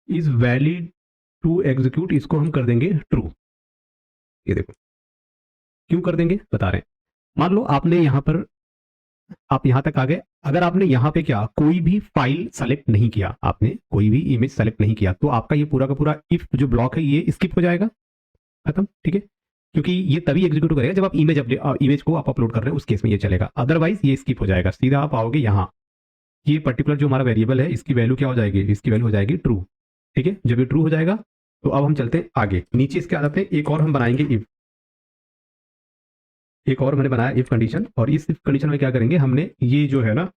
इज वैलिड टू एग्जीक्यूट, इसको हम कर देंगे ट्रू। ये देखो क्यों कर देंगे बता रहे हैं, मान लो आपने यहाँ पर, आप यहाँ तक आ गए, अगर आपने यहाँ पे क्या कोई भी फाइल सेलेक्ट नहीं किया, आपने कोई भी इमेज सेलेक्ट नहीं किया, तो आपका ये पूरा का पूरा इफ जो ब्लॉक है ये स्किप हो जाएगा, खत्म। ठीक है, क्योंकि ये तभी एग्जीक्यूट करेगा जब आप इमेज को आप अपलोड कर रहे हैं, उस केस में ये चलेगा, अदरवाइज ये स्किप हो जाएगा। सीधा आप आओगे यहाँ, ये पर्टिकुलर जो हमारा वेरिएबल है इसकी वैल्यू क्या हो जाएगी, इसकी वैल्यू हो जाएगी ट्रू। ठीक है, जब ये ट्रू हो जाएगा तो अब हम चलते हैं आगे, नीचे इसके आ जाते हैं, एक और हम बनाएंगे इफ, एक और मैंने बनाया इफ कंडीशन, और इस इफ कंडीशन में क्या करेंगे, हमने ये जो है ना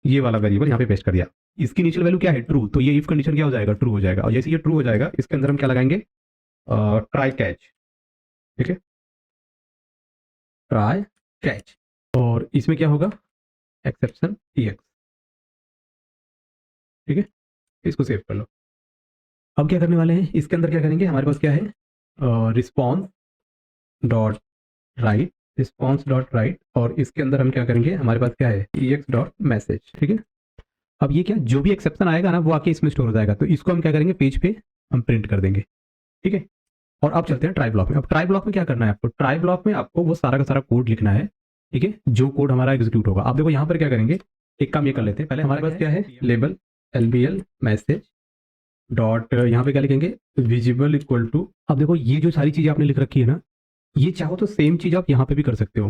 ये वाला वेरिएबल यहाँ पे पेस्ट कर दिया, इसकी इनिशियल वैल्यू क्या है ट्रू, तो ये इफ कंडीशन क्या हो जाएगा, ट्रू हो जाएगा। और जैसे ये ट्रू हो जाएगा इसके अंदर हम क्या लगाएंगे, ट्राई कैच। ठीक है, ट्राई कैच, और इसमें क्या होगा, एक्सेप्शन ईएक्स। ठीक है, इसको सेव कर लो। अब क्या करने वाले हैं, इसके अंदर क्या करेंगे, हमारे पास क्या है, response dot right, response dot right, और इसके अंदर हम क्या करेंगे, हमारे पास क्या है, EX डॉट मैसेज। ठीक है, अब ये क्या, जो भी एक्सेप्शन आएगा ना वो आके इसमें स्टोर हो जाएगा, तो इसको हम क्या करेंगे, पेज पे हम प्रिंट कर देंगे। ठीक है, और अब चलते हैं ट्राई ब्लॉक में। अब ट्राई ब्लॉक में क्या करना है आपको, ट्राई ब्लॉक में आपको वो सारा का सारा कोड लिखना है। ठीक है, जो कोड हमारा एग्जीक्यूट होगा, आप देखो यहाँ पर क्या करेंगे, एक काम ये कर लेते हैं, पहले हमारे पास क्या है, लेबल LBL मैसेज डॉट, यहाँ पे क्या लिखेंगे, विजिबल इक्वल टू, अब देखो ये जो सारी चीजें आपने लिख रखी है ना, ये चाहो तो सेम चीज आप यहाँ पे भी कर सकते हो।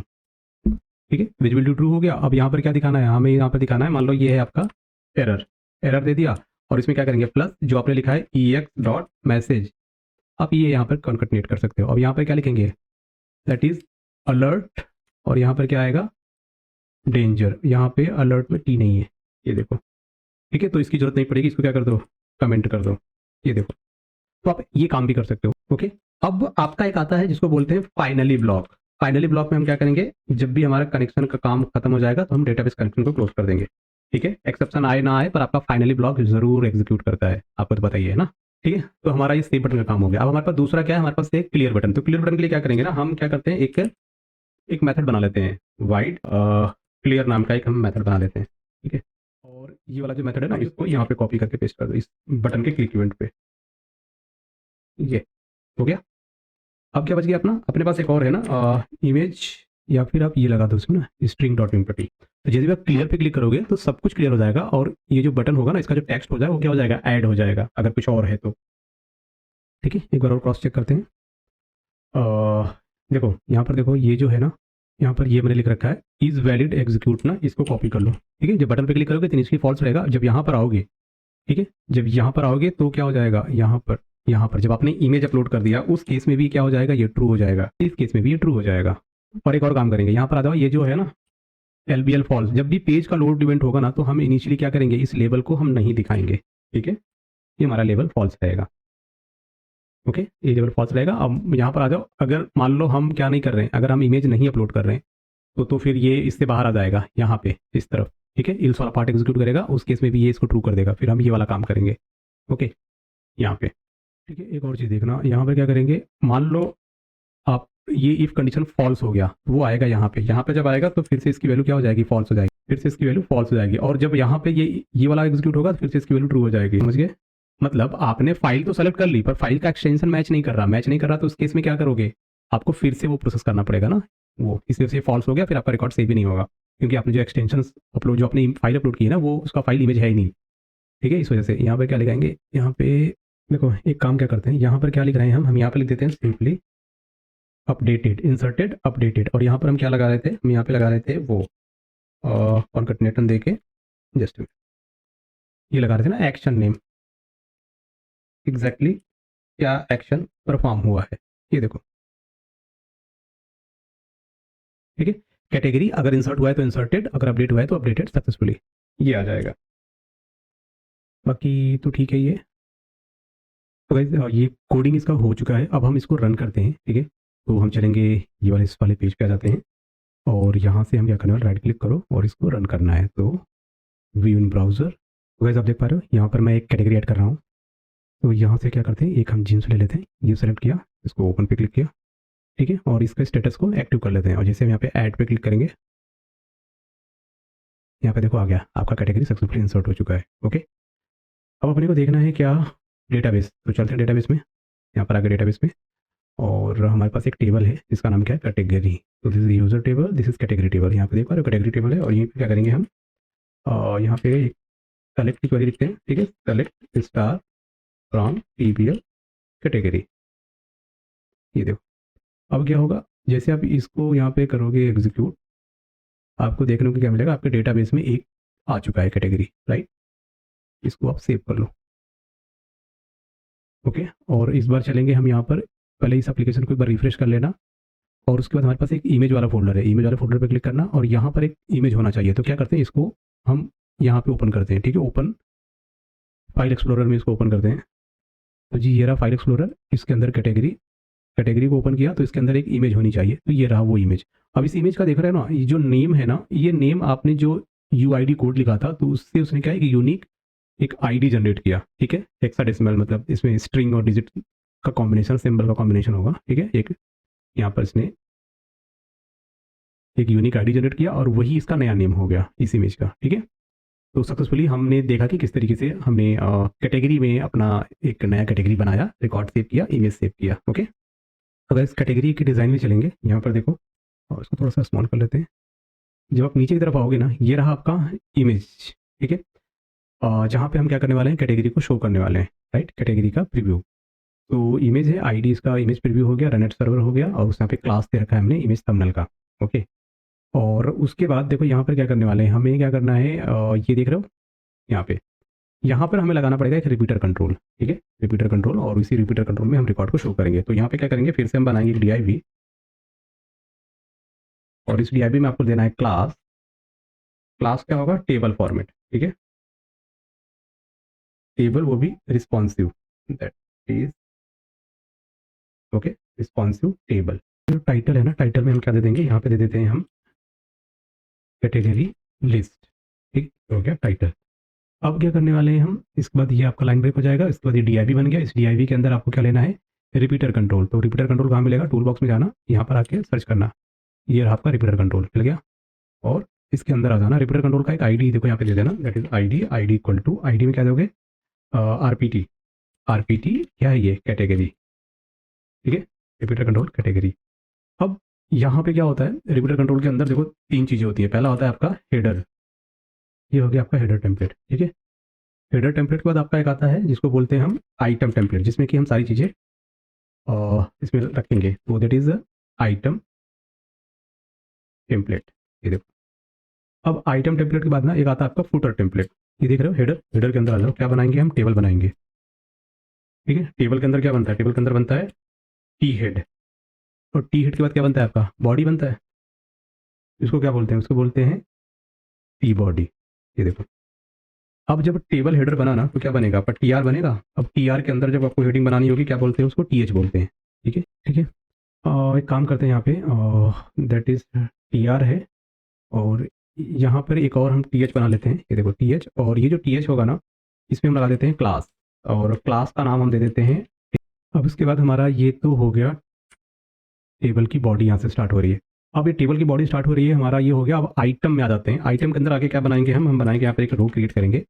ठीक है, विजिबिलिटी ट्रू हो गया। अब यहाँ पर क्या दिखाना है, हमें यहाँ पर दिखाना है, मान लो ये है आपका एरर, एरर दे दिया, और इसमें क्या करेंगे, प्लस जो आपने लिखा है EX डॉट मैसेज, आप ये यहाँ पर कॉन्कैटिनेट कर सकते हो। अब यहाँ पर क्या लिखेंगे, दैट इज अलर्ट, और यहाँ पर क्या आएगा, डेंजर। यहाँ पे अलर्ट में T नहीं है, ये देखो। ठीक है, तो इसकी जरूरत नहीं पड़ेगी, इसको क्या कर दो, कमेंट कर दो, ये देखो। तो आप ये काम भी कर सकते हो। ओके, अब आपका एक आता है जिसको बोलते हैं फाइनली ब्लॉक। फाइनली ब्लॉक में हम क्या करेंगे, जब भी हमारा कनेक्शन का काम खत्म हो जाएगा तो हम डेटाबेस कनेक्शन को क्लोज कर देंगे। ठीक है, एक्सेप्शन आए ना आए पर आपका फाइनली ब्लॉक जरूर एग्जीक्यूट करता है, आपको तो बताइए है ना। ठीक है, तो हमारा ये सेव बटन का काम हो गया। अब हमारे पास दूसरा क्या है, हमारे पास एक क्लियर बटन। तो क्लियर बटन के लिए क्या करेंगे ना, हम क्या करते हैं, एक मेथड बना लेते हैं, वाइड क्लियर नाम का एक हम मेथड बना लेते हैं। ठीक है, और ये वाला जो मेथड है ना, इसको यहाँ पे कॉपी करके पेस्ट कर दो इस बटन के क्लिक इवेंट पे। ये हो गया। अब क्या बच गया अपना, अपने पास एक और है ना, इमेज, या फिर आप ये लगा दो उसमें ना, स्ट्रिंग डॉट इम्प्रटी। तो जैसे भी आप क्लियर पे क्लिक करोगे तो सब कुछ क्लियर हो जाएगा, और ये जो बटन होगा ना, इसका जो टेक्स्ट हो जाएगा वो क्या हो जाएगा, ऐड हो जाएगा, अगर कुछ और है तो। ठीक है, एक बार और क्रॉस चेक करते हैं। देखो यहाँ पर देखो, ये जो है ना, यहाँ पर ये मैंने लिख रखा है इज वैलिड एग्जीक्यूट ना, इसको कॉपी कर लो। ठीक है, जब बटन पे क्लिक करोगे तो इनिशियली फॉल्स रहेगा, जब यहाँ पर आओगे, ठीक है, जब यहाँ पर आओगे तो क्या हो जाएगा, यहाँ पर जब आपने इमेज अपलोड कर दिया उस केस में भी क्या हो जाएगा, ये ट्रू हो जाएगा, इस केस में भी ये ट्रू हो जाएगा। और एक और काम करेंगे, यहाँ पर आ जाओ, ये जो है ना LBL फॉल्स, जब भी पेज का लोड इवेंट होगा ना तो हम इनिशियली क्या करेंगे, इस लेबल को हम नहीं दिखाएंगे। ठीक है, ये हमारा लेबल फॉल्स रहेगा। ओके, ये लेबल फॉल्स रहेगा। अब यहाँ पर आ जाओ, अगर मान लो हम क्या नहीं कर रहे हैं, अगर हम इमेज नहीं अपलोड कर रहे हैं तो फिर ये इससे बाहर आ जाएगा यहाँ पे इस तरफ। ठीक है, इल्स वाला पार्ट एग्जीक्यूट करेगा, उस केस में भी ये इसको ट्रू कर देगा, फिर हम ये वाला काम करेंगे। ओके, यहाँ पे। ठीक है, एक और चीज़ देखना, यहाँ पर क्या करेंगे, मान लो आप ये इफ कंडीशन फॉल्स हो गया, वो आएगा यहाँ पे जब आएगा तो फिर से इसकी वैल्यू क्या हो जाएगी, फॉल्स हो जाएगी, फिर से इसकी वैल्यू फॉल्स हो जाएगी, और जब यहाँ पे ये वाला एग्जीक्यूट होगा तो फिर से इसकी वैल्यू ट्रू हो जाएगी। समझ गए, मतलब आपने फाइल तो सेलेक्ट कर ली पर फाइल का एक्सटेंशन मैच नहीं कर रहा, तो उस केस में क्या करोगे, आपको फिर से वो प्रोसेस करना पड़ेगा ना, वो इस वजह से फॉल्स हो गया, फिर आपका रिकॉर्ड सेव भी नहीं होगा, क्योंकि आपने जो एक्सटेंशन अपलोड, जो अपनी फाइल अपलोड की है ना, वो उसका फाइल इमेज है ही नहीं। ठीक है। इस वजह से यहाँ पर क्या लिखाएंगे, यहाँ पे देखो एक काम क्या करते हैं, यहाँ पर क्या लिख रहे हैं हम यहाँ पे लिख देते हैं सिंपली अपडेटेड, इंसर्टेड अपडेटेड, और यहाँ पर हम क्या लगा रहे थे, हम यहाँ पे लगा रहे थे वो कॉन्कैटिनेशन दे के जस्ट ये लगा रहे थे ना एक्शन नेम, एग्जैक्टली क्या एक्शन परफॉर्म हुआ है, ये देखो। ठीक है, कैटेगरी अगर इंसर्ट हुआ है तो इंसर्टेड, अगर अपडेट हुआ है तो अपडेटेड सक्सेसफुली, ये आ जाएगा। बाकी तो ठीक है ये। तो गाइस ये कोडिंग इसका हो चुका है, अब हम इसको रन करते हैं। ठीक है, तो हम चलेंगे ये वाले इस वाले पेज पे आ जाते हैं, और यहाँ से हम क्या करने वाले, राइट क्लिक करो और इसको रन करना है, तो व्यू इन ब्राउज़र। तो गाइस आप देख पा रहे हो यहाँ पर मैं एक कैटेगरी ऐड कर रहा हूँ, तो यहाँ से क्या करते हैं, एक हम जीन्स ले लेते हैं, ये सेलेक्ट किया, इसको ओपन पे क्लिक किया। ठीक है, और इसका स्टेटस को एक्टिव कर लेते हैं, और जैसे हम यहाँ पे ऐड पे क्लिक करेंगे, यहाँ पे देखो आ गया आपका कैटेगरी सक्सेसफुली इंसर्ट हो चुका है। ओके, अब अपने को देखना है क्या, डेटाबेस, तो चलते हैं डेटाबेस में। यहाँ पर आगे डेटाबेस में, और हमारे पास एक टेबल है जिसका नाम क्या है, कैटेगरी। तो this is user table, this is category table. यहाँ पे देख पा रहे हो कैटेगरी टेबल है, और यहीं पे क्या करेंगे हम, यहाँ पे सेलेक्ट की क्वेरी लिखते हैं। ठीक है, सेलेक्ट स्टार फ्रॉम टीबीएल कैटेगरी, ये देखो। अब क्या होगा, जैसे आप इसको यहाँ पे करोगे एग्जीक्यूट, आपको देखने को क्या मिलेगा, आपके डेटाबेस में एक आ चुका है कैटेगरी, राइट। इसको आप सेव कर लो। ओके, और इस बार चलेंगे हम यहाँ पर, पहले इस एप्लीकेशन को एक बार रिफ्रेश कर लेना, और उसके बाद हमारे पास एक इमेज वाला फोल्डर है, इमेज वाले फोल्डर पे क्लिक करना, और यहाँ पर एक इमेज होना चाहिए। तो क्या करते हैं, इसको हम यहाँ पे ओपन करते हैं। ठीक है, ओपन फाइल एक्सप्लोरर में इसको ओपन करते हैं। तो जी ये रहा फाइल एक्सप्लोरर, इसके अंदर कैटेगरी, कैटेगरी को ओपन किया, तो इसके अंदर एक इमेज होनी चाहिए, तो ये रहा वो इमेज। अब इस इमेज का देख रहे हो ना, ये जो नेम है ना, ये नेम आपने जो यूआईडी कोड लिखा था, तो उससे उसने क्या है कि यूनिक एक आईडी जनरेट किया। ठीक है, हेक्साडेसिमल मतलब इसमें स्ट्रिंग और डिजिट का कॉम्बिनेशन, सिंबल का कॉम्बिनेशन होगा। ठीक है, एक यहाँ पर इसने एक यूनिक आईडी जनरेट किया, और वही इसका नया नेम हो गया इस इमेज का। ठीक है, तो सक्सेसफुली हमने देखा कि किस तरीके से हमने कैटेगरी में अपना एक नया कैटेगरी बनाया, रिकॉर्ड सेव किया, इमेज सेव किया। ओके, अगर इस कैटेगरी के डिज़ाइन में चलेंगे, यहाँ पर देखो, और इसको थोड़ा सा स्मॉल कर लेते हैं। जब आप नीचे की तरफ आओगे ना, ये रहा आपका इमेज। ठीक है, जहाँ पे हम क्या करने वाले हैं, कैटेगरी को शो करने वाले हैं, राइट, कैटेगरी का प्रीव्यू। तो इमेज है, आईडी इसका इमेज प्रीव्यू हो गया, रन एट सर्वर हो गया, और उस यहाँ पे क्लास दे रखा है हमने इमेज थंबनेल का। ओके, और उसके बाद देखो यहाँ पर क्या करने वाले हैं, हमें क्या करना है, ये देख रहे हो यहाँ पर हमें लगाना पड़ेगा एक रिपीटर कंट्रोल। ठीक है, रिपीटर कंट्रोल, और इसी रिपीटर कंट्रोल में हम रिकॉर्ड को शो करेंगे। तो यहाँ पे क्या करेंगे, फिर से हम बनाएंगे DIV, और इस DIV में आपको देना है क्लास। क्लास क्या होगा, टेबल फॉर्मेट। ठीक है, टेबल, वो भी responsive, that is okay, responsive table. जो टाइटल है ना, टाइटल में हम क्या दे देंगे, यहाँ पे दे देते हैं हम कैटेगरी लिस्ट। ठीक हो गया टाइटल। अब क्या करने वाले हैं हम, इसके बाद ये आपका लाइन ब्रेक हो जाएगा, इसके बाद ये DIV बन गया। इस DIV के अंदर आपको क्या लेना है, रिपीटर कंट्रोल। तो रिपीटर कंट्रोल कहाँ मिलेगा, टूल बॉक्स में जाना, यहाँ पर आके सर्च करना, ये रहा आपका रिपीटर कंट्रोल, मिल गया। और इसके अंदर आ जाना, रिपीटर कंट्रोल का एक आईडी देखो यहाँ पे दे देना, that is ID equal to, ID में क्या दोगे, RPT, RPT क्या है, ये कैटेगरी। ठीक है, रिपीटर कंट्रोल कैटेगरी। अब यहाँ पे क्या होता है, रिपीटर कंट्रोल के अंदर देखो 3 चीज़ें होती है। पहला होता है आपका हेडर, ये हो गया आपका हेडर टेम्पलेट। ठीक है, हेडर टेम्पलेट के बाद आपका एक आता है जिसको बोलते हैं हम आइटम टेम्पलेट, जिसमें कि हम सारी चीज़ें इसमें रखेंगे, तो दैट इज आइटम टेम्पलेट। ये देखो, अब आइटम टेम्पलेट के बाद ना एक आता है आपका फुटर टेम्पलेट। ये देख रहे हो, हेडर, हेडर के अंदर आ जाओ, क्या बनाएंगे हम, टेबल बनाएंगे। ठीक है, टेबल के अंदर क्या बनता है, टेबल के अंदर बनता है टी हेड, और टी हेड के बाद क्या बनता है आपका, बॉडी बनता है। इसको क्या बोलते हैं, उसको बोलते हैं टी बॉडी। ये देखो, अब जब टेबल हेडर बना ना, तो क्या बनेगा आपका, TR बनेगा। अब TR के अंदर जब आपको हेडिंग बनानी होगी, क्या बोलते हैं उसको, TH बोलते हैं। ठीक है, ठीक है, एक काम करते हैं यहाँ पे, दैट इज TR है, और यहाँ पर एक और हम TH बना लेते हैं। ये देखो TH, और ये जो TH होगा ना, इसमें हम लगा देते हैं क्लास, और क्लास का नाम हम दे देते हैं। अब इसके बाद हमारा ये तो हो गया, टेबल की बॉडी यहाँ से स्टार्ट हो रही है। अब ये टेबल की बॉडी स्टार्ट हो रही है, हमारा ये हो गया। अब आइटम में आ जाते हैं, आइटम के अंदर आके क्या बनाएंगे हम बनाएंगे यहाँ पर एक रो क्रिएट करेंगे।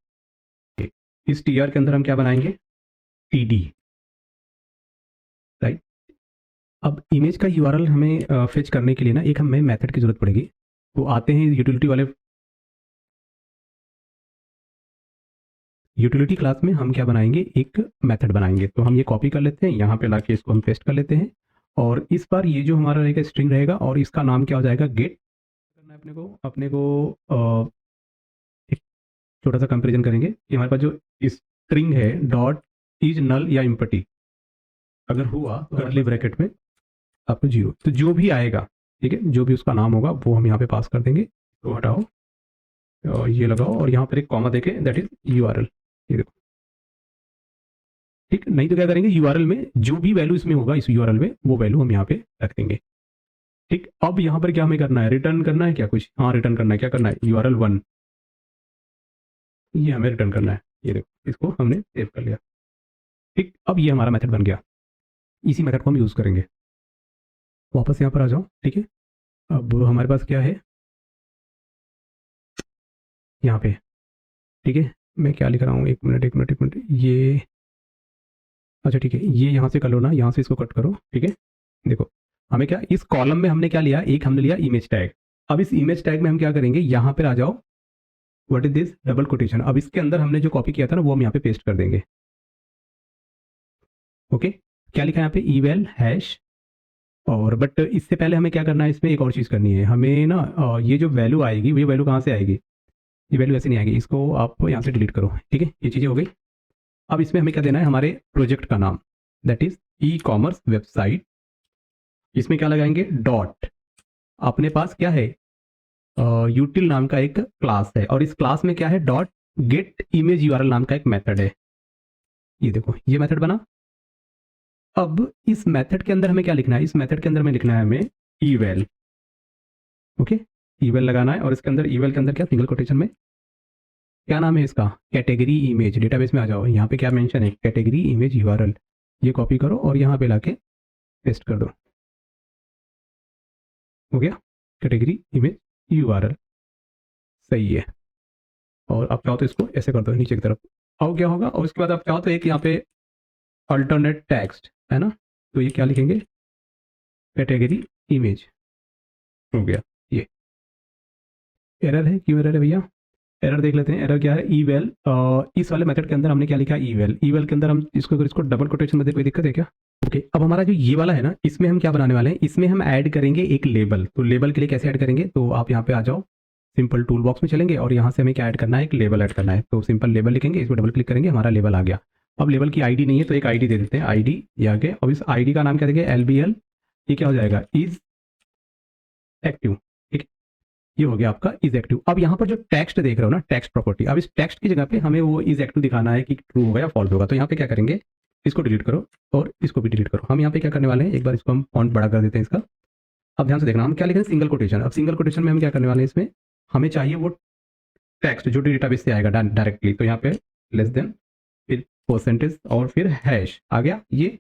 इस TR के अंदर हम क्या बनाएंगे, TD, राइट। अब इमेज का URL हमें फेच करने के लिए ना एक हमें मेथड की जरूरत पड़ेगी। तो आते हैं यूटिलिटी वाले यूटिलिटी क्लास में हम क्या बनाएंगे, एक मेथड बनाएंगे। तो हम ये कॉपी कर लेते हैं, यहाँ पे लाके इसको हम पेस्ट कर लेते हैं, और इस बार ये जो हमारा रहेगा स्ट्रिंग रहेगा, और इसका नाम क्या हो जाएगा, गेट करना है अपने को एक छोटा सा कंपेरिजन करेंगे कि हमारे पास जो स्ट्रिंग है डॉट इज नल या इम्पटी, अगर हुआ तो कर्ली ब्रैकेट में आपको 0, तो जो भी आएगा, ठीक है, जो भी उसका नाम होगा वो हम यहाँ पे पास कर देंगे। तो हटाओ और ये लगाओ, और यहाँ पर एक कॉमा देके, दैट इज URL, ये देखो, ठीक। नहीं तो क्या करेंगे, URL में जो भी वैल्यू इसमें होगा, इस URL में वो वैल्यू हम यहाँ पे रख देंगे, ठीक। अब यहाँ पर क्या हमें करना है, रिटर्न करना है क्या कुछ, हाँ रिटर्न करना है, क्या करना है, URL1, ये हमें रिटर्न करना है। ये देखो, इसको हमने सेव कर लिया, ठीक। अब ये हमारा मेथड बन गया, इसी मेथड को हम यूज़ करेंगे। वापस यहाँ पर आ जाओ, ठीक है। अब हमारे पास क्या है यहाँ पे, ठीक है, मैं क्या लिख रहा हूँ, एक मिनट, ये अच्छा ठीक है, ये यहाँ से कर लो ना, यहाँ से इसको कट करो, ठीक है। देखो हमें क्या, इस कॉलम में हमने क्या लिया, एक हमने लिया इमेज टैग। अब इस इमेज टैग में हम क्या करेंगे, यहाँ पर आ जाओ, what is this, double quotation. अब इसके अंदर हमने जो कॉपी किया था ना, वो हम यहाँ पे पेस्ट कर देंगे, ओके। क्या लिखा है यहाँ पे, eval हैश, और बट इससे पहले हमें क्या करना है, इसमें एक और चीज़ करनी है हमें ना, ये जो वैल्यू आएगी, ये वैल्यू कहाँ से आएगी, ये वैल्यू ऐसे नहीं आएगी, इसको आप यहाँ से डिलीट करो, ठीक है। ये चीज़ें हो गई। अब इसमें हमें क्या देना है, हमारे प्रोजेक्ट का नाम, दैट इज ई-कॉमर्स वेबसाइट। इसमें क्या लगाएंगे, डॉट, अपने पास क्या है, यूटिल नाम का एक क्लास है, और इस क्लास में क्या है, डॉट गेट इमेज URL नाम का एक मेथड है। ये देखो, ये मेथड बना। अब इस मेथड के अंदर हमें क्या लिखना है, इस मेथड के अंदर में लिखना है हमें eval, ओके, eval लगाना है, और इसके अंदर eval के अंदर क्या, सिंगल कोटेशन में क्या नाम है इसका, कैटेगरी इमेज। डेटाबेस में आ जाओ, यहाँ पे क्या मेंशन है, कैटेगरी इमेज URL, ये कॉपी करो और यहाँ पे लाके पेस्ट कर दो, हो गया, कैटेगरी इमेज URL, सही है। और अब चाहो तो इसको ऐसे कर दो नीचे की तरफ, और क्या होगा, और उसके बाद आप चाहो तो एक यहाँ पे अल्टरनेट टेक्स्ट है ना, तो ये क्या लिखेंगे, कैटेगरी इमेज, हो गया। ये एरर है, क्यों एरर है भैया, एरर देख लेते हैं, एरर क्या है, eval, इस वाले मेथड के अंदर हमने क्या लिखा, eval के अंदर हम इसको, अगर इसको डबल कोटेशन में दे, कोई दिक्कत है क्या, ओके। अब हमारा जो ये वाला है ना, इसमें हम क्या बनाने वाले हैं, इसमें हम ऐड करेंगे एक लेबल। तो लेबल के लिए कैसे ऐड करेंगे, तो आप यहाँ पे आ जाओ, सिंपल टूल बॉक्स में चलेंगे, और यहाँ से हमें क्या ऐड करना है, एक लेबल ऐड करना है। तो सिंपल लेबल लिखेंगे, इसको डबल क्लिक करेंगे, हमारा लेबल आ गया। अब लेबल की आईडी नहीं है, तो एक आईडी दे देते हैं, आईडी ये आगे। अब इस आईडी का नाम क्या देंगे, LBL, ये क्या हो जाएगा, इज एक्टिव, ठीक है, ये हो गया आपका इज एक्टिव। अब यहाँ पर जो टेक्स्ट देख रहे हो ना, टेक्स्ट प्रॉपर्टी, अब इस टेक्स्ट की जगह पे हमें वो इज एक्टिव दिखाना है कि ट्रू होगा या फॉल्स होगा। तो यहाँ पे क्या करेंगे, इसको डिलीट करो और इसको भी डिलीट करो। हम यहाँ पे क्या करने वाले हैं, एक बार इसको हम फॉन्ट बड़ा कर देते हैं इसका। अब ध्यान से देखना, हम क्या लिख रहे हैं, सिंगल कोटेशन। अब सिंगल कोटेशन में हम क्या करने वाले हैं, इसमें हमें चाहिए वो टेक्स्ट जो डेटाबेस से आएगा डायरेक्टली। तो यहाँ पे लेस देन, फिर परसेंटेज, और फिर हैश आ गया ये।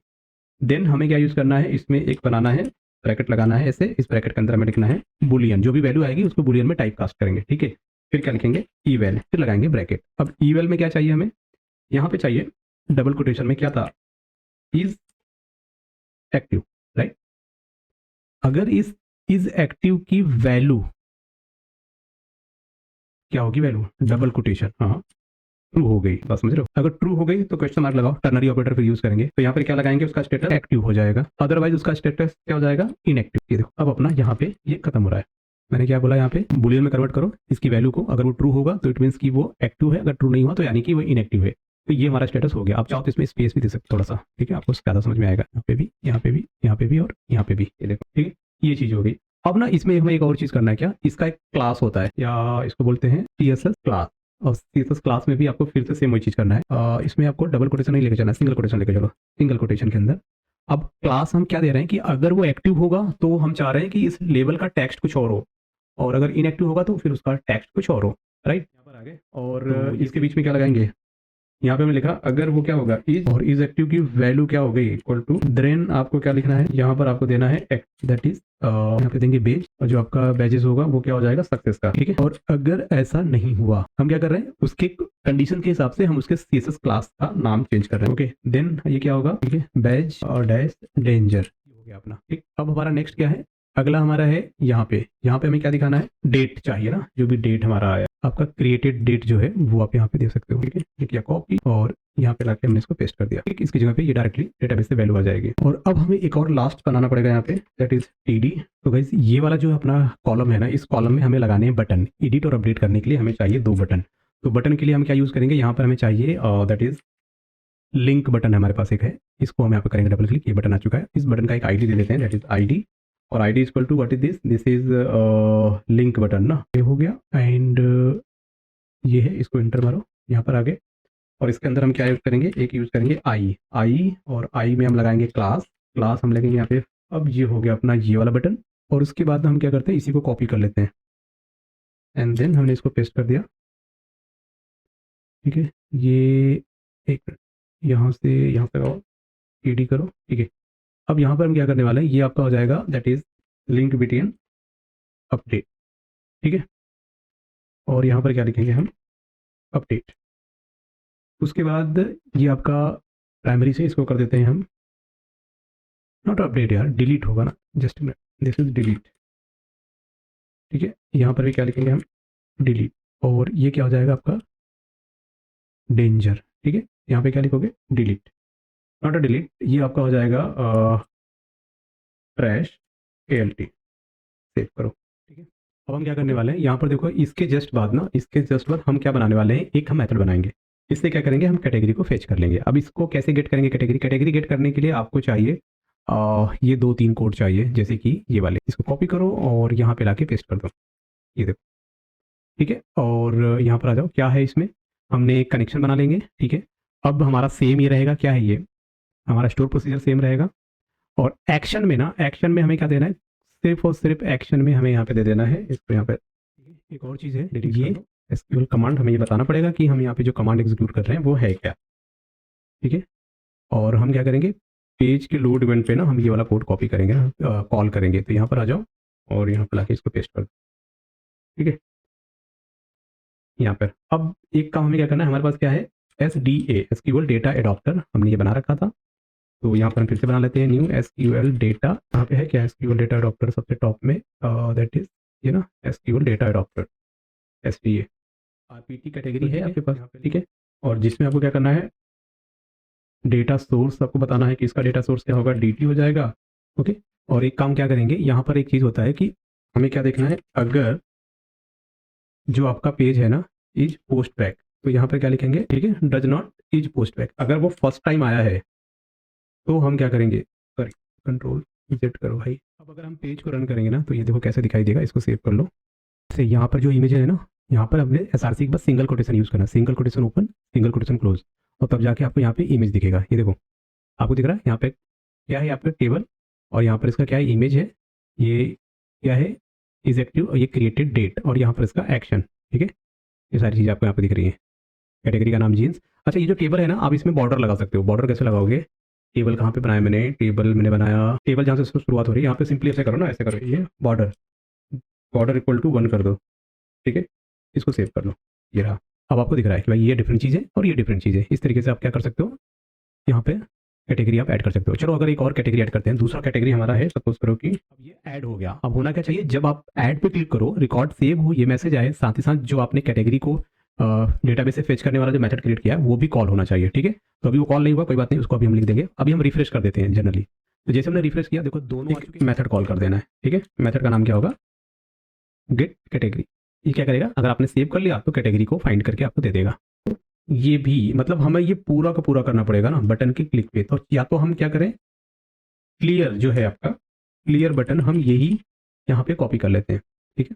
देन हमें क्या यूज करना है, इसमें एक बनाना है, ब्रैकेट लगाना है ऐसे, इस ब्रैकेट के अंदर हमें लिखना है बुलियन, जो भी वैल्यू आएगी उसको बुलियन में टाइप कास्ट करेंगे, ठीक है। फिर क्या लिखेंगे, eval, फिर लगाएंगे ब्रैकेट। अब eval में क्या चाहिए हमें, यहाँ पे चाहिए डबल कोटेशन में क्या था, इज एक्टिव, राइट। अगर इस इज एक्टिव की वैल्यू क्या होगी, वैल्यू डबल कोटेशन, हाँ ट्रू हो गई, बस समझ रहे हो। अगर ट्रू हो गई तो क्वेश्चन मार्क लगाओ, टर्नरी ऑपरेटर फिर यूज करेंगे। तो यहाँ पर क्या लगाएंगे, उसका स्टेटस एक्टिव हो जाएगा, अदरवाइज उसका स्टेटस क्या हो जाएगा, इनएक्टिव। ये देखो, अब अपना यहाँ पे ये खत्म हो रहा है। मैंने क्या बोला, यहाँ पे बुलियन में कन्वर्ट करो इसकी वैल्यू को, अगर वो ट्रू होगा तो इट मीन्स कि वो एक्टिव है, अगर ट्रू नहीं हुआ तो यानी कि वो इनएक्टिव है। तो ये हमारा स्टेटस हो गया। आप चाहो तो इसमें स्पेस भी दे सकते थोड़ा सा, ठीक है, आपको ज़्यादा समझ में आएगा। यहाँ पे भी, यहाँ पे भी, यहाँ पे भी, और यहाँ पे भी, ये देखो, ठीक है, ये चीज़ हो गई। अब ना इसमें हमें एक और चीज़ करना है, क्या, इसका एक क्लास होता है, या इसको बोलते हैं CSS क्लास। और CSS क्लास में भी आपको फिर से सेम वही चीज़ करना है। इसमें आपको डबल कोटेशन नहीं लेके जाना है, सिंगल कोटेशन लेके चलो। सिंगल कोटेशन के अंदर अब क्लास हम क्या दे रहे हैं कि अगर वो एक्टिव होगा तो हम चाह रहे हैं कि इस लेबल का टेक्स्ट कुछ और हो, और अगर इनएक्टिव होगा तो फिर उसका टेक्स्ट कुछ और हो, राइट। यहाँ पर आगे, और इसके बीच में क्या लगाएंगे, यहाँ पे मैंने लिखा अगर वो क्या होगा, इज, और इज एक्टिव की वैल्यू क्या हो गई, इक्वल टू, देन आपको क्या लिखना है, यहाँ पर आपको देना है एक्ट, दैट इज, यहाँ पे देंगे बेज, और जो आपका बैजेस होगा वो क्या हो जाएगा, सक्सेस का, ठीक है। और अगर ऐसा नहीं हुआ, हम क्या कर रहे हैं, उसके कंडीशन के हिसाब से हम उसके CSS क्लास का नाम चेंज कर रहे हैं, ओके। देन ये क्या होगा, ठीक है, बैज और डैश डेंजर हो गया अपना, ठीक। अब हमारा नेक्स्ट क्या है, अगला हमारा है यहाँ पे हमें क्या दिखाना है, डेट चाहिए ना, जो भी डेट हमारा आया। आपका क्रिएटेड डेट जो है वो आप यहाँ पे दे सकते हो। ठीक है, ये किया कॉपी और यहाँ पे लाके हमने इसको पेस्ट कर दिया। ठीक, इसकी जगह पे ये डायरेक्टली डेटाबेस से वैल्यू आ जाएगी। और अब हमें एक और लास्ट बनाना पड़ेगा यहाँ पे, दैट इज ईडी। तो गाइस ये वाला जो अपना कॉलम है ना, इस कॉलम में हमें लगाने हैं बटन। एडिट और अपडेट करने के लिए हमें चाहिए 2 बटन। तो बटन के लिए हम क्या यूज़ करेंगे, यहाँ पर हमें चाहिए दैट इज लिंक बटन हमारे पास एक है, इसको हम यहाँ पे करेंगे डबल क्लिक। ये बटन आ चुका है। इस बटन का एक आईडी दे देते हैं, दैट इज आईडी। और ID is equal to what is this, this is link button ना, ये हो गया। एंड ये है, इसको एंटर मारो यहाँ पर आगे। और इसके अंदर हम क्या यूज़ करेंगे, एक यूज़ करेंगे आई और आई में हम लगाएंगे क्लास हम लगेंगे यहाँ पे। अब ये हो गया अपना ये वाला बटन। और उसके बाद हम क्या करते हैं, इसी को कॉपी कर लेते हैं एंड देन हमने इसको पेस्ट कर दिया। ठीक है, ये एक यहाँ से यहाँ पे आओ, ईडी करो। ठीक है, अब यहाँ पर हम क्या करने वाले हैं, ये आपका हो जाएगा that is link between update. ठीक है, और यहाँ पर क्या लिखेंगे हम, अपडेट। उसके बाद ये आपका प्राइमरी से इसको कर देते हैं हम, नॉट अपडेट यार, डिलीट होगा ना, जस्ट दिस इज डिलीट। ठीक है, यहाँ पर भी क्या लिखेंगे हम, डिलीट। और ये क्या हो जाएगा आपका डेंजर। ठीक है, यहाँ पे क्या लिखोगे, डिलीट, नॉट अ डिलीट, ये आपका हो जाएगा ट्रैश ALT। सेव करो। ठीक है, अब हम क्या करने वाले हैं, यहाँ पर देखो इसके जस्ट बाद हम क्या बनाने वाले हैं, एक हम मेथड बनाएंगे। इससे क्या करेंगे, हम कैटेगरी को फेच कर लेंगे। अब इसको कैसे गेट करेंगे, कैटेगरी गेट करने के लिए आपको चाहिए ये 2-3 कोड चाहिए, जैसे कि ये वाले। इसको कॉपी करो और यहाँ पे लाके पेस्ट कर दो, ये देखो। ठीक है, और यहाँ पर आ जाओ, क्या है इसमें, हमने एक कनेक्शन बना लेंगे। ठीक है, अब हमारा सेम ये रहेगा, क्या है ये, हमारा स्टोर प्रोसीजर सेम रहेगा। और एक्शन में हमें क्या देना है, सिर्फ और सिर्फ एक्शन में हमें यहाँ पे दे देना है इसको। यहाँ पे एक और चीज़ है, ये एसक्यूएल कमांड, हमें ये बताना पड़ेगा कि हम यहाँ पे जो कमांड एग्जीक्यूट कर रहे हैं वो है क्या। ठीक है, और हम क्या करेंगे, पेज के लोड इवेंट पे ना हम ये वाला कोड कॉपी करेंगे ना, कॉल करेंगे। तो यहाँ पर आ जाओ और यहाँ पर लाके इसको पेस्ट कर दो। ठीक है, यहाँ पर अब एक काम हमें क्या करना है, हमारे पास क्या है, SDA एसक्यूएल डेटा एडॉप्टर, हमने ये बना रखा था। तो यहाँ पर हम फिर से बना लेते हैं, न्यू SQL डेटा, यहाँ पे है क्या, SQL डेटा एडॉप्टर सबसे टॉप में, दैट इज ये ना, SQL data adapter SDA। RPT category है आपके पास। ठीक है, और जिसमें आपको क्या करना है, डेटा सोर्स आपको बताना है कि इसका डेटा सोर्स क्या होगा, DT हो जाएगा। ओके, और एक काम क्या करेंगे, यहाँ पर एक चीज़ होता है कि हमें क्या देखना है, अगर जो आपका पेज है ना इज पोस्ट बैक, तो यहाँ पर क्या लिखेंगे, ठीक है, does not is post back. अगर वो फर्स्ट टाइम आया है तो हम क्या करेंगे, सॉरी कंट्रोल Z करो भाई। अब अगर हम पेज को रन करेंगे ना, तो ये देखो कैसे दिखाई देगा, इसको सेव कर लो। से यहाँ पर जो इमेज है ना, यहाँ पर हमने SRC के बस सिंगल कोटेशन यूज़ करना, single quotation open, single quotation close, और तब जाके आपको यहाँ पे इमेज दिखेगा। ये देखो आपको दिख रहा है, यहाँ पे क्या है, यहाँ पे टेबल, और यहाँ पर इसका क्या है, इमेज है, ये क्या है, इज एक्टिव, और ये क्रिएटेड डेट, और यहाँ पर इसका एक्शन। ठीक है, ये सारी चीज़ें आपको यहाँ पे दिख रही है। कैटेगरी का नाम जीन्स। अच्छा, ये जो टेबल है ना, आप इसमें बॉर्डर लगा सकते हो। बॉर्डर कैसे लगाओगे, टेबल कहाँ पे बनाया मैंने, टेबल मैंने बनाया, टेबल जहाँ से शुरुआत हो रही है, यहाँ पे सिंपली ऐसे करो ना, ऐसे करो, ये बॉर्डर इक्वल टू 1 कर दो। ठीक है, इसको सेव कर लो, ये रहा। अब आपको दिख रहा है कि भाई ये डिफरेंट चीज़ है और ये डिफरेंट चीज़ है। इस तरीके से आप क्या कर सकते हो, यहाँ पे कैटेगरी आप ऐड कर सकते हो। चलो अगर एक और कैटेगरी ऐड करते हैं, दूसरा कैटेगरी हमारा है, सपोज करो कि अब ये ऐड हो गया। अब होना क्या चाहिए, जब आप ऐड पे क्लिक करो, रिकॉर्ड सेव हो, ये मैसेज आए, साथ ही साथ जो आपने कैटेगरी को डेटाबेस से फेच करने वाला जो मेथड क्रिएट किया है वो भी कॉल होना चाहिए। ठीक है, तो अभी वो कॉल नहीं हुआ, कोई बात नहीं, उसको अभी हम लिख देंगे। अभी हम रिफ्रेश कर देते हैं जनरली। तो जैसे हमने रिफ्रेश किया, देखो दोनों मेथड कॉल कर देना है। ठीक है, मेथड का नाम क्या होगा, गेट कैटेगरी। ये क्या करेगा, अगर आपने सेव कर लिया तो कैटेगरी को फाइंड करके आपको दे देगा। ये भी मतलब हमें ये पूरा का पूरा करना पड़ेगा ना बटन के क्लिक पे। तो या तो हम क्या करें, क्लियर जो है आपका क्लियर बटन, हम यही यहाँ पे कॉपी कर लेते हैं। ठीक है,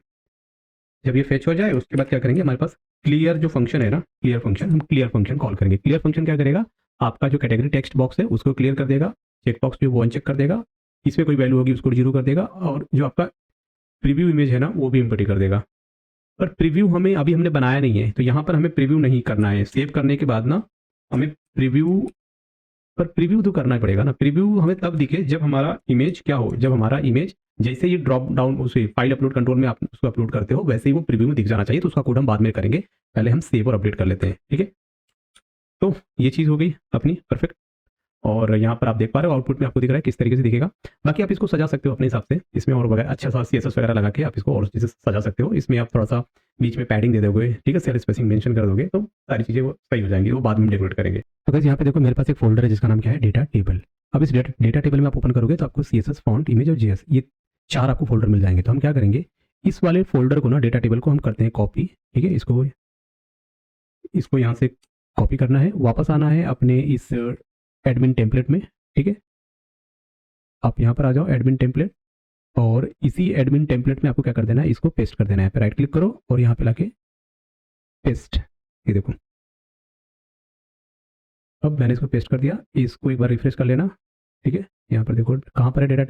जब ये फेच हो जाए उसके बाद क्या करेंगे, हमारे पास क्लियर जो फंक्शन है ना, क्लियर फंक्शन, हम क्लियर फंक्शन कॉल करेंगे। क्लियर फंक्शन क्या करेगा, आपका जो कैटेगरी टेक्स्ट बॉक्स है उसको क्लियर कर देगा, चेकबॉक्स जो वो अनचेक कर देगा, इसमें कोई वैल्यू होगी उसको 0 कर देगा, और जो आपका प्रीव्यू इमेज है ना वो भी इम्पोर्ट कर देगा। पर प्रीव्यू हमें अभी हमने बनाया नहीं है, तो यहाँ पर हमें प्रीव्यू नहीं करना है। सेव करने के बाद ना हमें प्रीव्यू, पर प्रीव्यू तो करना ही पड़ेगा ना। प्रीव्यू हमें तब दिखे जब हमारा इमेज क्या हो, जब हमारा इमेज जैसे ये ड्रॉप डाउन उसे फाइल अपलोड कंट्रोल में आप उसको अपलोड करते हो, वैसे ही वो प्रीव्यू में दिख जाना चाहिए। तो उसका कोड हम बाद में करेंगे, पहले हम सेव और अपडेट कर लेते हैं। ठीक है, तो ये चीज़ हो गई अपनी परफेक्ट। और यहाँ पर आप देख पा रहे हो आउटपुट में आपको दिख रहा है किस तरीके से दिखेगा। बाकी आप इसको सजा सकते हो अपने हिसाब से, इसमें और वगैरह अच्छा सा CSS वगैरह लगा के आप इसको और चीज़ें सजा सकते हो। इसमें आप थोड़ा सा बीच में पैडिंग दे दोगे, ठीक है, सेल स्पेसिंग मेंशन कर दोगे तो सारी चीज़ें वो सही हो जाएंगी, वो बाद में डेकोरेट करेंगे। तो गाइस यहाँ पे देखो मेरे पास एक फोल्डर है जिसका नाम क्या है, डेटा टेबल। अब इस डेटा टेबल में आप ओपन करोगे तो आपको CSS फॉन्ट, इमेज और JS ये 4 आपको फोल्डर मिल जाएंगे। तो हम क्या करेंगे, इस वाले फोल्डर को ना, डेटा टेबल को हम करते हैं कॉपी, ठीक है। इसको यहाँ से कॉपी करना है, वापस आना है अपने इस एडमिन टेम्पलेट में, ठीक है। आप यहाँ पर आ जाओ एडमिन टेम्पलेट, और इसी एडमिन टेम्पलेट में आपको क्या कर देना है, इसको पेस्ट कर देना है। राइट क्लिक करो और यहाँ पे लाके पेस्ट, ये देखो अब मैंने इसको पेस्ट कर दिया। इसको एक बार रिफ्रेश कर लेना, ठीक है। यहाँ पर देखो कहाँ पर है डेटा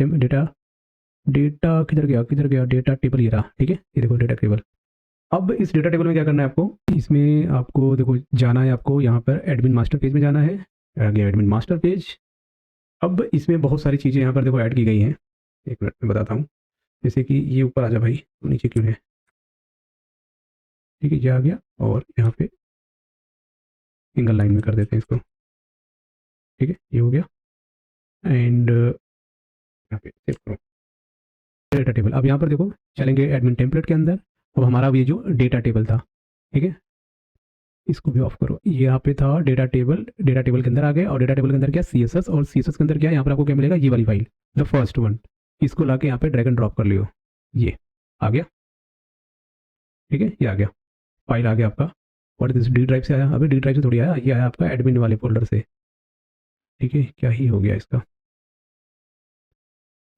किधर गया डेटा टेबल, ये रहा, ठीक है। ये देखो डेटा टेबल। अब इस डेटा टेबल में क्या करना है आपको, इसमें आपको देखो जाना है, आपको यहाँ पर एडमिन मास्टर पेज में जाना है। आ गया एडमिन मास्टर पेज। अब इसमें बहुत सारी चीज़ें यहाँ पर देखो ऐड की गई हैं, एक मिनट में बताता हूँ। जैसे कि ये ऊपर आ जा भाई, तो नीचे क्यों है, ठीक है, ये आ गया। और यहाँ पे सिंगल लाइन में कर देते हैं इसको, ठीक है, ये हो गया। एंड यहाँ पे सेव करो डेटा टेबल। अब यहाँ पर देखो चलेंगे एडमिन टेम्पलेट के अंदर। अब हमारा ये जो डेटा टेबल था, ठीक है, इसको भी ऑफ करो। ये यहाँ पे था डेटा टेबल के अंदर आ गए, और डेटा टेबल के अंदर क्या CSS, और CSS के अंदर क्या, यहाँ पर आपको क्या मिलेगा, ये वाली फाइल, द फर्स्ट वन। इसको लाके यहाँ पे ड्रैग एंड ड्रॉप कर लियो, ये आ गया, ठीक है, ये आ गया, फाइल आ गया आपका। और दिस D ड्राइव से आया, अभी D ड्राइव से थोड़ी आया, ये आया आपका एडमिन वाले फोल्डर से, ठीक है। क्या ही हो गया इसका,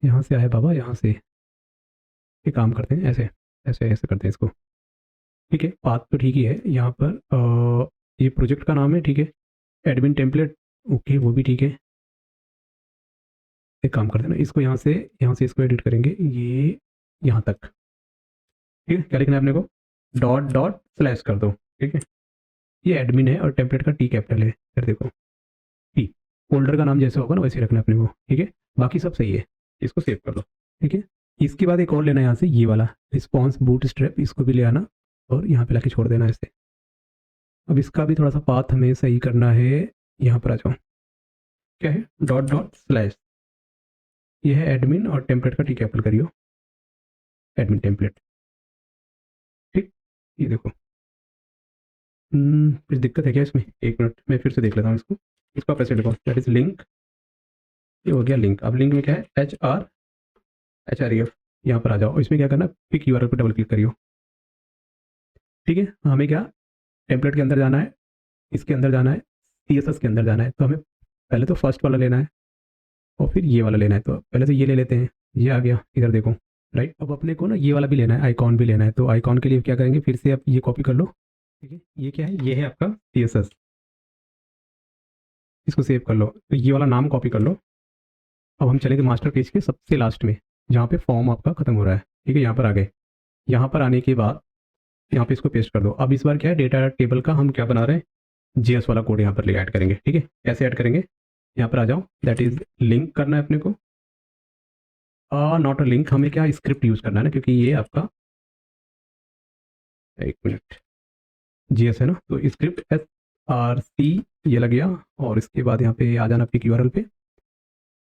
यहाँ से आया बाबा, यहाँ से। ये काम करते हैं ऐसे ऐसे ऐसे करते हैं इसको, ठीक है। बात तो ठीक ही है। यहाँ पर ये प्रोजेक्ट का नाम है, ठीक है, एडमिन टेम्पलेट, ओके, वो भी ठीक है। एक काम करते हैं ना, इसको यहाँ से इसको एडिट करेंगे, ये यहाँ तक, ठीक है। क्या लिखना है अपने को, डॉट डॉट स्लैश कर दो, ठीक है। ये एडमिन है और टेम्पलेट का T कैपिटल है, फिर देखो T, फोल्डर का नाम जैसे होगा ना वैसे रखना है अपने को, ठीक है। बाकी सब सही है, इसको सेव कर दो, ठीक है। इसके बाद एक और लेना है यहाँ से, ये वाला रिस्पॉन्स बूटस्ट्रैप, इसको भी ले आना और यहाँ पे लाके छोड़ देना ऐसे। अब इसका भी थोड़ा सा पाथ हमें सही करना है। यहाँ पर आ जाओ, क्या है, डॉट डॉट स्लैश, ये है एडमिन और टेम्पलेट का T कैपिटल करियो, एडमिन टेम्पलेट, ठीक। ये देखो कुछ दिक्कत है क्या इसमें, एक मिनट मैं फिर से देख लेता हूँ इसको। इसको आप ऐसे लिखो, दैट इज लिंक, ये हो गया लिंक। अब लिंक में क्या है, HREF, यहाँ पर आ जाओ। इसमें क्या करना, पिक URL पर डबल क्लिक करियो, ठीक है। हमें क्या, टेम्पलेट के अंदर जाना है, इसके अंदर जाना है, CSS के अंदर जाना है। तो हमें पहले तो फर्स्ट वाला लेना है और फिर ये वाला लेना है। तो पहले तो ये ले लेते हैं, ये आ गया, इधर देखो, राइट। अब अपने को ना ये वाला भी लेना है, आइकॉन भी लेना है। तो आइकॉन के लिए क्या करेंगे, फिर से आप ये कॉपी कर लो, ठीक है। ये क्या है, ये है आपका CSS, इसको सेव कर लो। तो ये वाला नाम कॉपी कर लो। अब हम चलेंगे मास्टर पेज के सबसे लास्ट में, जहाँ पे फॉर्म आपका खत्म हो रहा है, ठीक है। यहाँ पर आ गए, यहाँ पर आने के बाद यहाँ पे इसको पेस्ट कर दो। अब इस बार क्या है, डेटा टेबल का हम क्या बना रहे हैं, JS वाला कोड यहाँ पर ले ऐड करेंगे, ठीक है। कैसे ऐड करेंगे, यहाँ पर आ जाओ, दैट इज लिंक करना है अपने को, नॉट अ लिंक, हमें क्या स्क्रिप्ट यूज़ करना है ना, क्योंकि ये आपका, एक मिनट, JS है ना, तो स्क्रिप्ट SRC ये लग गया। और इसके बाद यहाँ पे आ जाना पिक URL पे।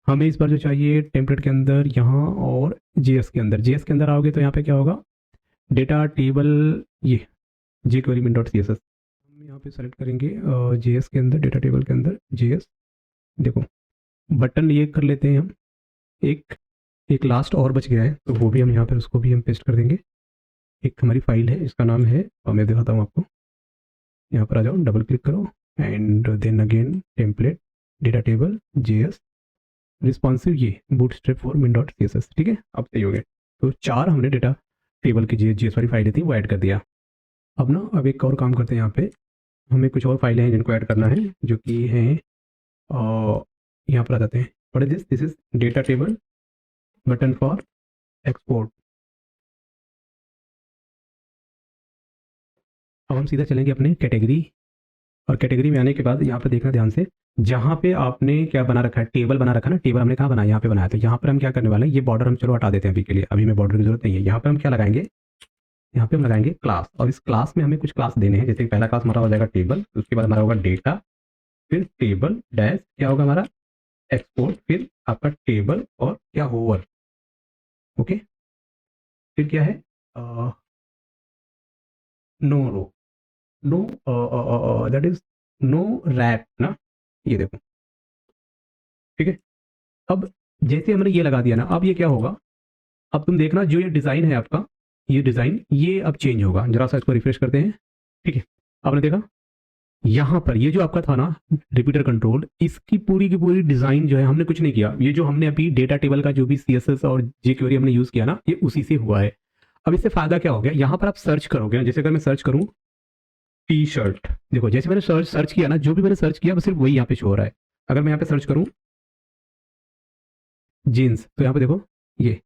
हमें इस बार जो चाहिए टेम्पलेट के अंदर यहाँ, और JS के अंदर आओगे तो यहाँ पे क्या होगा, डेटा टेबल, ये jQuery min.css हम यहाँ पे सेलेक्ट करेंगे। JS के अंदर, डेटा टेबल के अंदर JS, देखो बटन ये कर लेते हैं हम, एक लास्ट और बच गया है, तो वो भी हम यहाँ पर उसको भी हम पेस्ट कर देंगे। एक हमारी फाइल है, इसका नाम है, और मैं दिखाता हूँ आपको, यहाँ पर आ जाओ, डबल क्लिक करो, and then again template, data table, JS responsive, ये बूटस्ट्रैप फॉर min.css, ठीक है। अब सही हो गए। तो 4 हमने डेटा टेबल की JS वाली फाइलें थी वो ऐड कर दिया। अब एक और काम करते हैं, यहाँ पे हमें कुछ और फाइलें हैं जिनको ऐड करना है, जो कि हैं, यहाँ पर आ जाते हैं। What is this is data table button for export. अब हम सीधा चलेंगे अपने कैटेगरी, और कैटेगरी में आने के बाद यहाँ पर देखना ध्यान से, जहाँ पे आपने क्या बना रखा है, टेबल बना रखा है ना, टेबल हमने कहाँ बनाया, यहाँ पे बनाया। तो यहाँ पर हम क्या करने वाले हैं, ये बॉर्डर हम चलो हटा देते हैं अभी के लिए, अभी में बॉर्डर की जरूरत नहीं है। यहाँ पर हम क्या लगाएंगे, यहाँ पे हम लगाएंगे क्लास, और इस क्लास में हमें कुछ क्लास देने हैं। जैसे पहला क्लास हमारा हो जाएगा टेबल, उसके बाद हमारा होगा डेटा, फिर टेबल डैश क्या होगा हमारा, एक्सपोर्ट, फिर आपका टेबल और क्या होवर, ओके। फिर क्या है, no row, no that is no wrap ना, ये देखो, ठीक है। अब जैसे हमने ये लगा दिया ना, अब ये क्या होगा, अब तुम देखना जो ये डिज़ाइन है आपका, ये डिज़ाइन ये अब चेंज होगा। जरा सा इसको रिफ्रेश करते हैं, ठीक है। आपने देखा यहाँ पर ये जो आपका था ना रिपीटर कंट्रोल, इसकी पूरी की पूरी डिज़ाइन जो है हमने कुछ नहीं किया। ये जो हमने अभी डेटा टेबल का जो भी CSS और jQuery हमने यूज़ किया ना, ये उसी से हुआ है। अब इससे फ़ायदा क्या हो गया, यहाँ पर आप सर्च करोगे ना, जैसे अगर मैं सर्च करूँ टी शर्ट, देखो जैसे मैंने सर्च किया ना, जो भी मैंने सर्च किया बस सिर्फ वही यहाँ पे शो हो रहा है। अगर मैं यहाँ पे सर्च करूँ जीन्स, तो यहाँ पे देखो ये,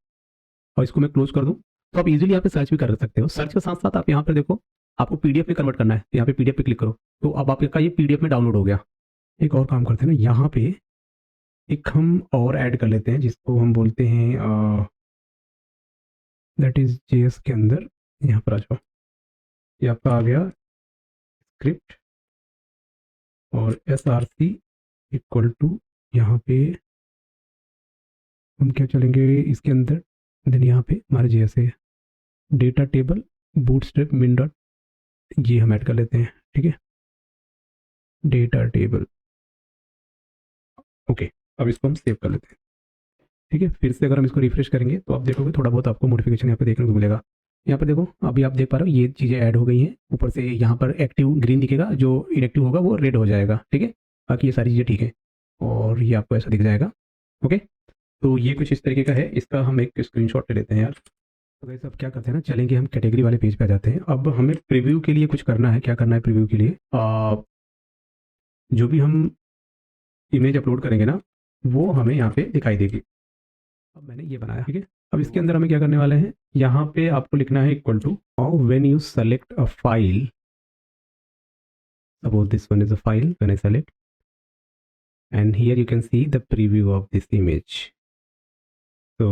और इसको मैं क्लोज कर दूँ, तो आप इजीली यहाँ पे सर्च भी कर सकते हो। सर्च के साथ साथ आप यहाँ पर देखो, आपको पीडीएफ में कन्वर्ट करना है, तो यहाँ पे पीडीएफ पे क्लिक करो, तो अब आपका ये पीडीएफ में डाउनलोड हो गया। एक और काम करते हैं ना, यहाँ पे एक हम और ऐड कर लेते हैं जिसको हम बोलते हैं दैट इज जेएस के अंदर, यहाँ पर आ जाओ, ये आपका आ गया स्क्रिप्ट और src इक्वल टू, यहाँ पे हम क्या चलेंगे इसके अंदर, देन यहाँ पे हमारे जेएस है data table bootstrap min dot, ये हम ऐड कर लेते हैं, ठीक है, डेटा टेबल, ओके। अब इसको हम सेव कर लेते हैं, ठीक है। फिर से अगर हम इसको रिफ्रेश करेंगे तो आप देखोगे थोड़ा बहुत आपको मॉडिफिकेशन यहाँ पे देखने को मिलेगा। यहाँ पर देखो अभी आप देख पा रहे हो ये चीज़ें ऐड हो गई हैं, ऊपर से यहाँ पर एक्टिव ग्रीन दिखेगा, जो इनएक्टिव होगा वो रेड हो जाएगा, ठीक है। बाकी ये सारी चीज़ें ठीक है, और ये आपको ऐसा दिख जाएगा, ओके। तो ये कुछ इस तरीके का है, इसका हम एक स्क्रीनशॉट ले लेते हैं यार। तो गाइस अब क्या करते हैं ना, चलेंगे हम कैटेगरी वाले पेज पे आ जाते हैं। अब हमें प्रीव्यू के लिए कुछ करना है, क्या करना है प्रीव्यू के लिए, जो भी हम इमेज अपलोड करेंगे ना, वो हमें यहाँ पे दिखाई देगी। अब मैंने ये बनाया, ठीक है। अब इसके अंदर हमें क्या करने वाले हैं, यहाँ पे आपको लिखना है equal to when you select a file, suppose this one is a file, when I select and here you can see the preview of this image. So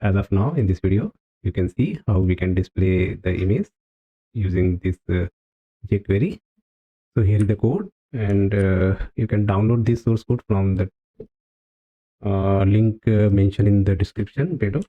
as of now in this video you can see how we can display the image using this jQuery. So here is the code, and you can download this source code from the link mentioned in the description below.